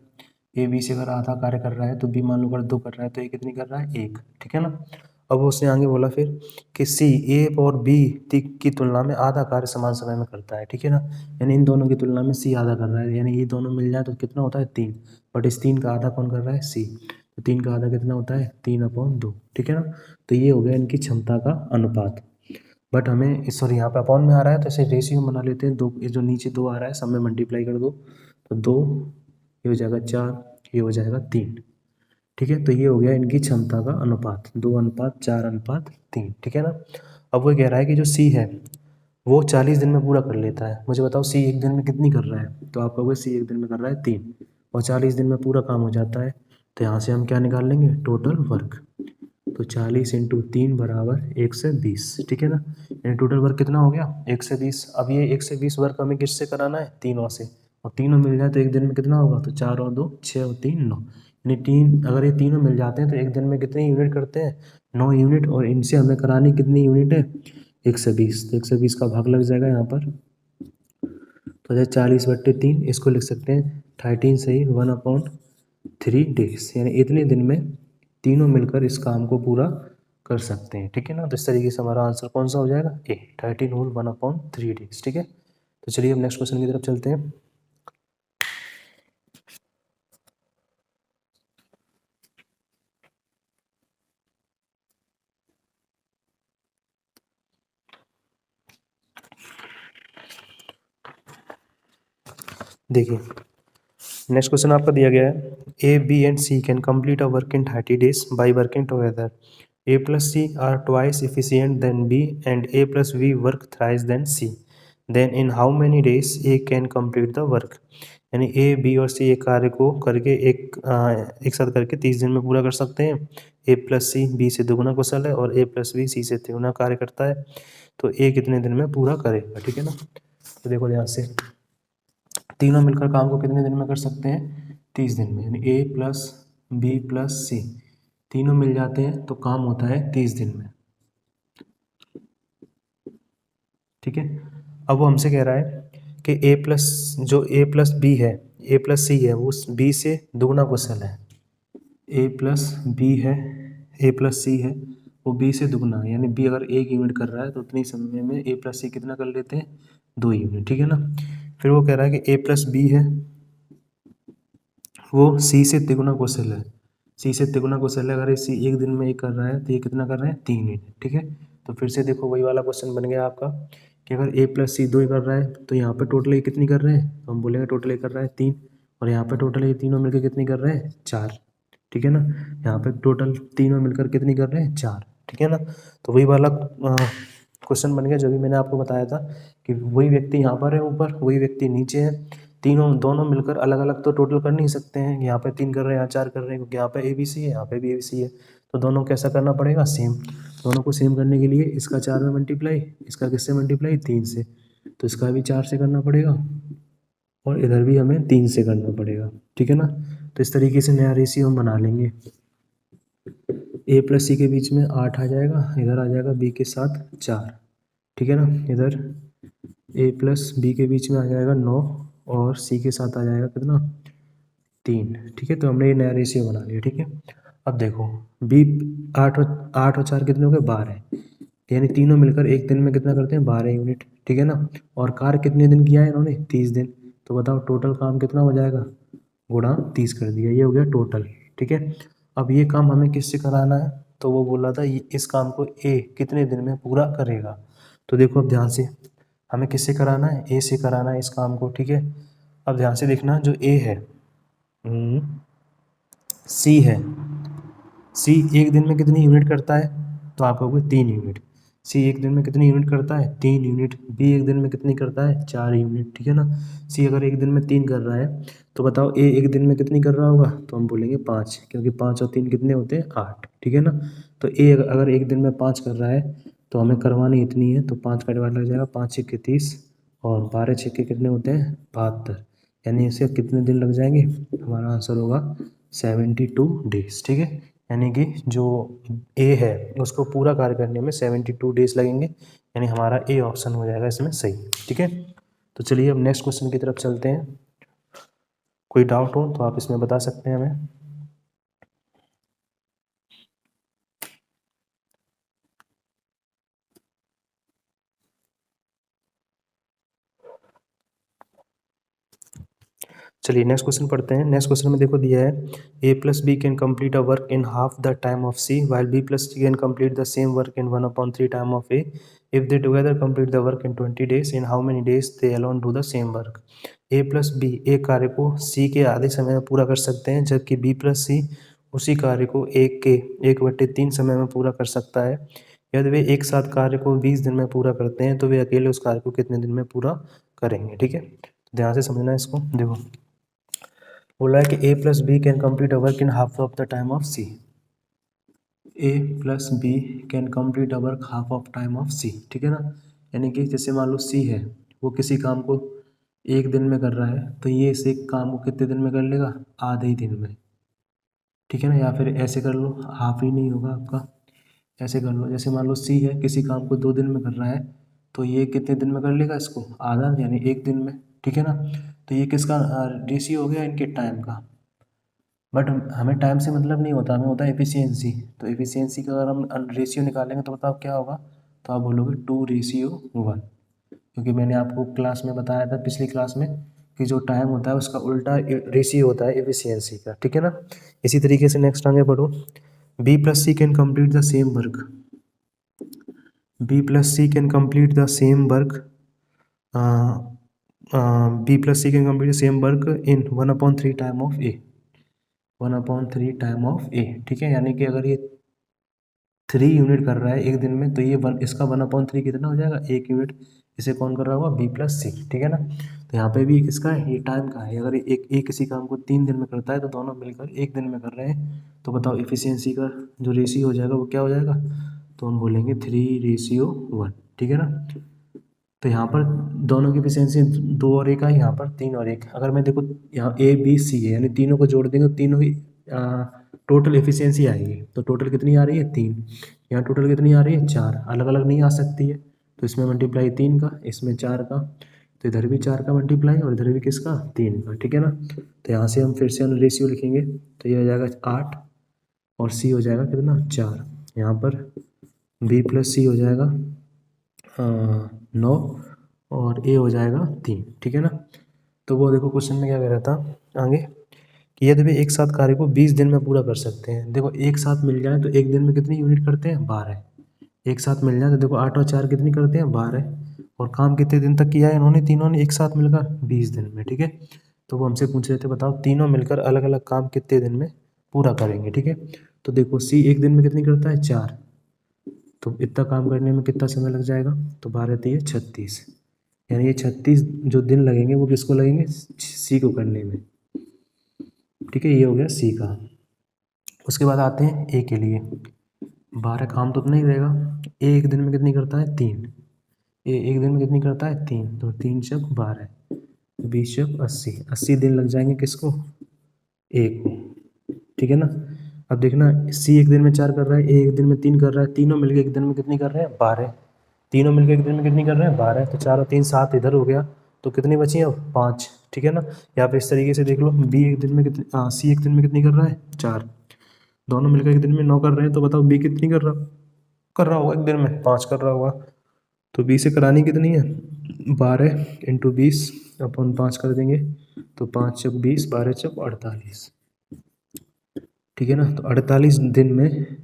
ए बी से अगर आधा कार्य कर रहा है तो बी मान लो अगर 2 कर रहा है तो ए कितनी कर रहा है 1। ठीक है ना, अब उसने आगे बोला फिर कि सी ए और बी की तुलना में आधा कार्य समान समय में करता है। ठीक है ना, यानी इन दोनों की तुलना में सी आधा कर रहा है, यानी ये दोनों मिल जाए तो कितना होता है 3, बट इस 3 का आधा कौन कर रहा है सी, तो 3 का आधा कितना होता है 3/2। ठीक है ना, तो ये हो गया इनकी क्षमता का अनुपात। बट हमें सॉरी यहाँ पे अपॉन में आ रहा है तो इसे रेशियो बना लेते हैं। दो, ये जो नीचे 2 आ रहा है सब में मल्टीप्लाई कर दो तो 2, ये हो जाएगा 4, ये हो जाएगा 3। ठीक है, तो ये हो गया इनकी क्षमता का अनुपात 2:4:3। ठीक है ना, अब वो कह रहा है कि जो सी है वो 40 दिन में पूरा कर लेता है। मुझे बताओ सी एक दिन में कितनी कर रहा है, तो आप कहोगे सी एक दिन में कर रहा है 3 और 40 दिन में पूरा काम हो जाता है। तो यहाँ से हम क्या निकाल लेंगे टोटल वर्क, तो 40 × 3 = 120। ठीक है ना, यानी टोटल वर्क कितना हो गया 120। अब ये 120 वर्क हमें किससे कराना है तीनों से, और तीनों मिल जाए तो एक दिन में कितना होगा, तो 4 और 2 6 और 3 9, यानी 3 अगर ये तीनों मिल जाते हैं तो एक दिन में कितनी यूनिट करते हैं 9 यूनिट, और इनसे हमें करानी कितनी यूनिट है 120। तो 120 का भाग लग जाएगा यहाँ पर, तो 40/3 इसको लिख सकते हैं 13 से ही 1/3 डेज, यानी इतने दिन में तीनों मिलकर इस काम को पूरा कर सकते हैं। ठीक है ना, तो इस तरीके से हमारा आंसर कौन सा हो जाएगा ए 13 होल 1/3 डेज। ठीक है, तो चलिए अब नेक्स्ट क्वेश्चन की तरफ चलते हैं। देखिए नेक्स्ट क्वेश्चन आपका दिया गया है, A B and C can complete a work in 30 days by working together. A plus C are twice efficient than B and A plus B work thrice than C. Then in how many days A can complete the work? यानी A, B और C एक कार्य को करके एक साथ करके 30 दिन में पूरा कर सकते हैं। A plus C B से दुगुना कुशल है और A plus B C से तिगुना कार्य करता है, तो A कितने दिन में पूरा करेगा। ठीक है ना, तो देखो ध्यान से, तीनों मिलकर काम को कितने दिन में कर सकते हैं 30 दिन में, यानी A plus B plus C तीनों मिल जाते हैं तो काम होता है 30 दिन में। ठीक है, अब वो हमसे कह रहा है कि A प्लस जो A प्लस बी है A प्लस सी है वो B से दुगना कुशल है। A प्लस बी है A प्लस सी है वो B से दुगना है, यानी B अगर 1 यूनिट कर रहा है तो उतनी समय में A प्लस सी कितना कर लेते हैं 2 यूनिट। ठीक है ना, फिर वो कह रहा है कि A प्लस बी है वो C से तिगुना कुशल है। C से तिगुना कुशल है, अगर C एक दिन में ये कर रहा है तो ये कितना कर रहे हैं 3 यूनिट। ठीक है, तो फिर से देखो वही वाला क्वेश्चन बन गया आपका कि अगर A प्लस सी 2 कर रहा है तो यहाँ पे टोटल ये कितनी कर रहे हैं, तो हम बोलेंगे टोटल ये कर रहा है 3, और यहाँ पे टोटल ये तीनों मिलकर कितनी कर रहे हैं 4। ठीक है ना, यहाँ पे टोटल तीनों मिलकर कितनी कर रहे हैं 4। ठीक है ना, तो वही वाला क्वेश्चन बन गया जो भी मैंने आपको बताया था कि वही व्यक्ति यहाँ पर है ऊपर, वही व्यक्ति नीचे है, तीनों दोनों मिलकर अलग अलग तो टोटल कर नहीं सकते हैं, यहाँ पे 3 कर रहे हैं यहाँ 4 कर रहे हैं, क्योंकि यहाँ पे ABC है यहाँ पे भी ABC है, तो दोनों कैसा करना पड़ेगा सेम। दोनों को सेम करने के लिए इसका 4 में मल्टीप्लाई, इसका किससे मल्टीप्लाई 3 से, तो इसका भी 4 से करना पड़ेगा और इधर भी हमें 3 से करना पड़ेगा। ठीक है ना, तो इस तरीके से नया रेशियो हम बना लेंगे। A प्लस सी के बीच में 8 आ जाएगा, इधर आ जाएगा B के साथ 4। ठीक है ना, इधर A प्लस बी के बीच में आ जाएगा 9 और C के साथ आ जाएगा कितना 3। ठीक है, तो हमने ये नया रेशियो बना लिया। ठीक है, अब देखो B 8 और 4 कितने हो गए 12, यानी तीनों मिलकर एक दिन में कितना करते हैं 12 यूनिट। ठीक है ना, और कार्य कितने दिन किया है इन्होंने 30 दिन, तो बताओ टोटल काम कितना हो जाएगा, गुणा 30 कर दिया, ये हो गया टोटल। ठीक है, अब ये काम हमें किससे कराना है, तो वो बोल रहा था इस काम को A कितने दिन में पूरा करेगा। तो देखो अब ध्यान से, हमें किससे कराना है A से कराना है इस काम को। ठीक है, अब ध्यान से देखना, जो A है C है, C एक दिन में कितनी यूनिट करता है, तो आप कहोगे 3 यूनिट। C एक दिन में कितनी यूनिट करता है 3 यूनिट। B एक दिन में कितनी करता है 4 यूनिट। ठीक है ना, C अगर एक दिन में 3 कर रहा है तो बताओ A एक दिन में कितनी कर रहा होगा, तो हम बोलेंगे 5, क्योंकि 5 और 3 कितने होते हैं 8। ठीक है ना, तो A अगर एक दिन में 5 कर रहा है तो हमें करवानी इतनी है, तो 5 का डिवाइड लग जाएगा, 5 × 6 = 30 और 12 × 6 कितने होते हैं 72, यानी इसे कितने दिन लग जाएंगे, हमारा आंसर होगा 72 डेज। ठीक है, यानी कि जो ए है उसको पूरा कार्य करने में 72 डेज लगेंगे, यानी हमारा ए ऑप्शन हो जाएगा इसमें सही। ठीक है, तो चलिए अब नेक्स्ट क्वेश्चन की तरफ चलते हैं। कोई डाउट हो तो आप इसमें बता सकते हैं हमें। चलिए नेक्स्ट क्वेश्चन पढ़ते हैं। नेक्स्ट क्वेश्चन में देखो दिया है A plus B can complete a work in half the time of C while B plus C can complete the same work in 1/3 time of A if they together complete the work in 20 days in how many days they alone do the same work. A plus B एक कार्य को सी के आधे समय में पूरा कर सकते हैं, जबकि बी प्लस सी उसी कार्य को 1/3 समय में पूरा कर सकता है। यदि वे एक साथ कार्य को 20 दिन में पूरा करते हैं तो वे अकेले उस कार्य को कितने दिन में पूरा करेंगे। ठीक है, ध्यान से समझना इसको। देखो बोला है कि A plus B can complete a work in half of the time of C. A plus B can complete a work half of time of C. ठीक है ना, यानी कि जैसे मान लो सी है वो किसी काम को एक दिन में कर रहा है, तो ये इस एक काम को कितने दिन में कर लेगा, आधे ही दिन में। ठीक है ना, या फिर ऐसे कर लो, हाफ ही नहीं होगा आपका, ऐसे कर लो, जैसे मान लो सी है किसी काम को 2 दिन में कर रहा है, तो ये कितने दिन में कर लेगा इसको, आधा, यानी एक दिन में। ठीक है ना, तो ये किसका रेशियो हो गया, इनके टाइम का। बट हमें टाइम से मतलब नहीं होता, हमें होता है एफिशिएंसी। तो एफिशिएंसी का अगर हम रेशियो निकालेंगे तो बताओ क्या होगा, तो आप बोलोगे 2:1, क्योंकि मैंने आपको क्लास में बताया था पिछली क्लास में कि जो टाइम होता है उसका उल्टा रेशियो होता है एफिशिएंसी का। ठीक है ना, इसी तरीके से नेक्स्ट आगे बढ़ो। B plus C can complete the same work. B plus C can complete the same work B plus C can complete the same work in 1/3 time of A. 1/3 time of A. ठीक है, यानी कि अगर ये 3 unit कर रहा है एक दिन में, तो ये इसका 1/3 कितना हो जाएगा, 1 यूनिट। इसे कौन कर रहा होगा, बी प्लस सी। ठीक है ना, तो यहाँ पे भी किसका है, ये टाइम का है। अगर एक किसी काम को 3 दिन में करता है तो दोनों मिलकर एक दिन में कर रहे हैं, तो बताओ इफिशियंसी का जो रेशियो हो जाएगा वो क्या हो जाएगा, तो हम बोलेंगे 3:1। ठीक है ना, तो यहाँ पर दोनों की एफिशिएंसी 2 और 1 आई, यहाँ पर 3 और 1। अगर मैं देखो यहाँ ए बी सी है, यानी तीनों को जोड़ देंगे तो तीनों की टोटल एफिशिएंसी आएगी। तो टोटल कितनी आ रही है, 3। यहाँ टोटल कितनी आ रही है, 4। अलग अलग नहीं आ सकती है, तो इसमें मल्टीप्लाई 3 का, इसमें 4 का, तो इधर भी 4 का मल्टीप्लाई और इधर भी किसका, 3 का। ठीक है ना, तो यहाँ से हम फिर से रेशियो लिखेंगे, तो ये हो जाएगा 8 और सी हो जाएगा कितना, 4। यहाँ पर बी प्लस सी हो जाएगा 9 और ए हो जाएगा 3। ठीक है ना, तो वो देखो क्वेश्चन में क्या कह रहा था आगे कि यदि वे एक साथ कार्य को 20 दिन में पूरा कर सकते हैं। देखो एक साथ मिल जाए तो एक दिन में कितनी यूनिट करते हैं, 12। एक साथ मिल जाए तो देखो 8 और 4 कितनी करते हैं, 12। और काम कितने दिन तक किया है इन्होंने तीनों ने एक साथ मिलकर, 20 दिन में। ठीक है, तो वो हमसे पूछ रहे थे बताओ तीनों मिलकर अलग अलग काम कितने दिन में पूरा करेंगे। ठीक है, तो देखो सी एक दिन में कितनी करता है, 4। तो इतना काम करने में कितना समय लग जाएगा, तो 12×3 = 36, यानी ये 36 जो दिन लगेंगे वो किसको लगेंगे, सी को करने में। ठीक है, ये हो गया सी का। उसके बाद आते हैं ए के लिए। 12 काम तो उतना ही रहेगा। ए एक दिन में कितनी करता है, 3। ए एक दिन में कितनी करता है, 3। तो 3 × 12, 20 × 80, 80 दिन लग जाएंगे किसको, ए को। ठीक है ना, अब देखना सी एक दिन में 4 कर रहा है, ए एक दिन में 3 कर रहा है, तीनों मिलकर एक दिन में कितनी कर रहे हैं, 12। तीनों मिलकर एक दिन में कितनी कर रहे हैं, 12। तो 4 और 3 7 इधर हो गया, तो कितनी बची अब, 5। ठीक है ना, या फिर इस तरीके से देख लो, बी एक दिन में कितनी सी एक दिन में कितनी कर रहा है, 4। दोनों मिलकर एक दिन में 9 कर रहे हैं, तो बताओ बी कितनी कर रहा होगा एक दिन में, 5 कर रहा होगा। तो बी से करानी कितनी है, 12 × 20/5 कर देंगे, तो 5 × 20, 12 × 48। ठीक है ना, तो 48 दिन में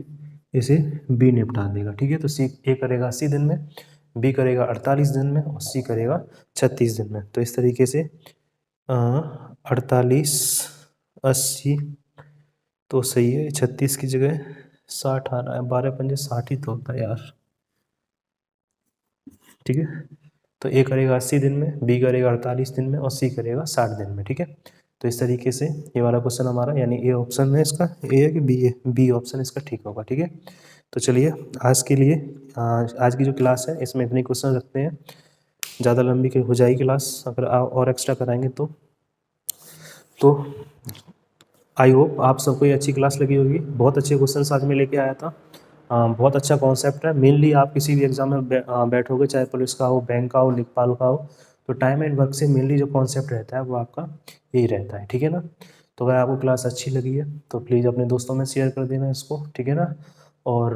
इसे बी निपटा देगा। ठीक है, तो सी ए करेगा 80 दिन में, बी करेगा 48 दिन में और सी करेगा 36 दिन में। तो इस तरीके से 48 80 तो सही है, 36 की जगह 60 आ रहा है, 12×5 = 60 ही तो होता है यार। ठीक है, तो ए करेगा 80 दिन में, बी करेगा 48 दिन में और सी करेगा 60 दिन में। ठीक है, तो इस तरीके से ये वाला क्वेश्चन हमारा, यानी ए ऑप्शन है इसका, ए है कि बी है, बी ऑप्शन इसका ठीक होगा। ठीक है, तो चलिए आज के लिए आज की जो क्लास है इसमें इतने क्वेश्चन रखते हैं, ज़्यादा लंबी हो जाएगी क्लास अगर और एक्स्ट्रा कराएंगे तो। तो आई होप आप सबको ये अच्छी क्लास लगी होगी। बहुत अच्छे क्वेश्चन आज मैं लेके आया था। बहुत अच्छा कॉन्सेप्ट है। मेनली आप किसी भी एग्जाम में बैठोगे, चाहे पुलिस का हो, बैंक का हो, लेखपाल का हो, तो टाइम एंड वर्क से मेनली जो कॉन्सेप्ट रहता है वो आपका यही रहता है, ठीक है ना। तो अगर आपको क्लास अच्छी लगी है तो प्लीज़ अपने दोस्तों में शेयर कर देना इसको, ठीक है ना। और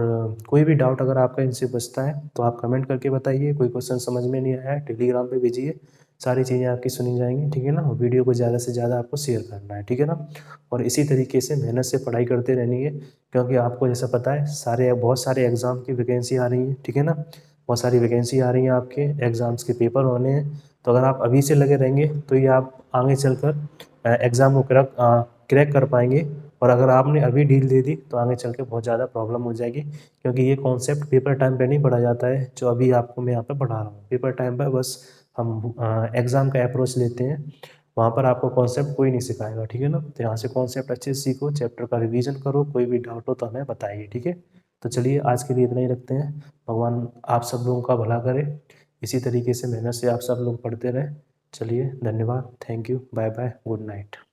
कोई भी डाउट अगर आपका इनसे बचता है तो आप कमेंट करके बताइए। कोई क्वेश्चन समझ में नहीं आया है टेलीग्राम पे भेजिए, सारी चीज़ें आपकी सुनी जाएंगी, ठीक है ना। वीडियो को ज़्यादा से ज़्यादा आपको शेयर करना है, ठीक है ना। और इसी तरीके से मेहनत से पढ़ाई करते रहनी है, क्योंकि आपको जैसा पता है बहुत सारे एग्ज़ाम की वैकेंसी आ रही है, ठीक है ना। बहुत सारी वैकेंसी आ रही है, आपके एग्ज़ाम्स के पेपर होने हैं। तो अगर आप अभी से लगे रहेंगे तो ये आप आगे चलकर एग्ज़ाम को क्रैक कर पाएंगे। और अगर आपने अभी ढील दे दी तो आगे चल के बहुत ज़्यादा प्रॉब्लम हो जाएगी, क्योंकि ये कॉन्सेप्ट पेपर टाइम पे नहीं पढ़ा जाता है जो अभी आपको मैं यहाँ पे पढ़ा रहा हूँ। पेपर टाइम पे बस हम एग्ज़ाम का अप्रोच लेते हैं, वहाँ पर आपको कॉन्सेप्ट कोई नहीं सिखाएगा, ठीक है ना। तो यहाँ से कॉन्सेप्ट अच्छे से सीखो, चैप्टर का रिवीजन करो, कोई भी डाउट हो तो हमें बताइए, ठीक है। तो चलिए आज के लिए इतना ही रखते हैं। भगवान आप सब लोगों का भला करे, इसी तरीके से मेहनत से आप सब लोग पढ़ते रहें। चलिए धन्यवाद, thank you, bye bye, good night.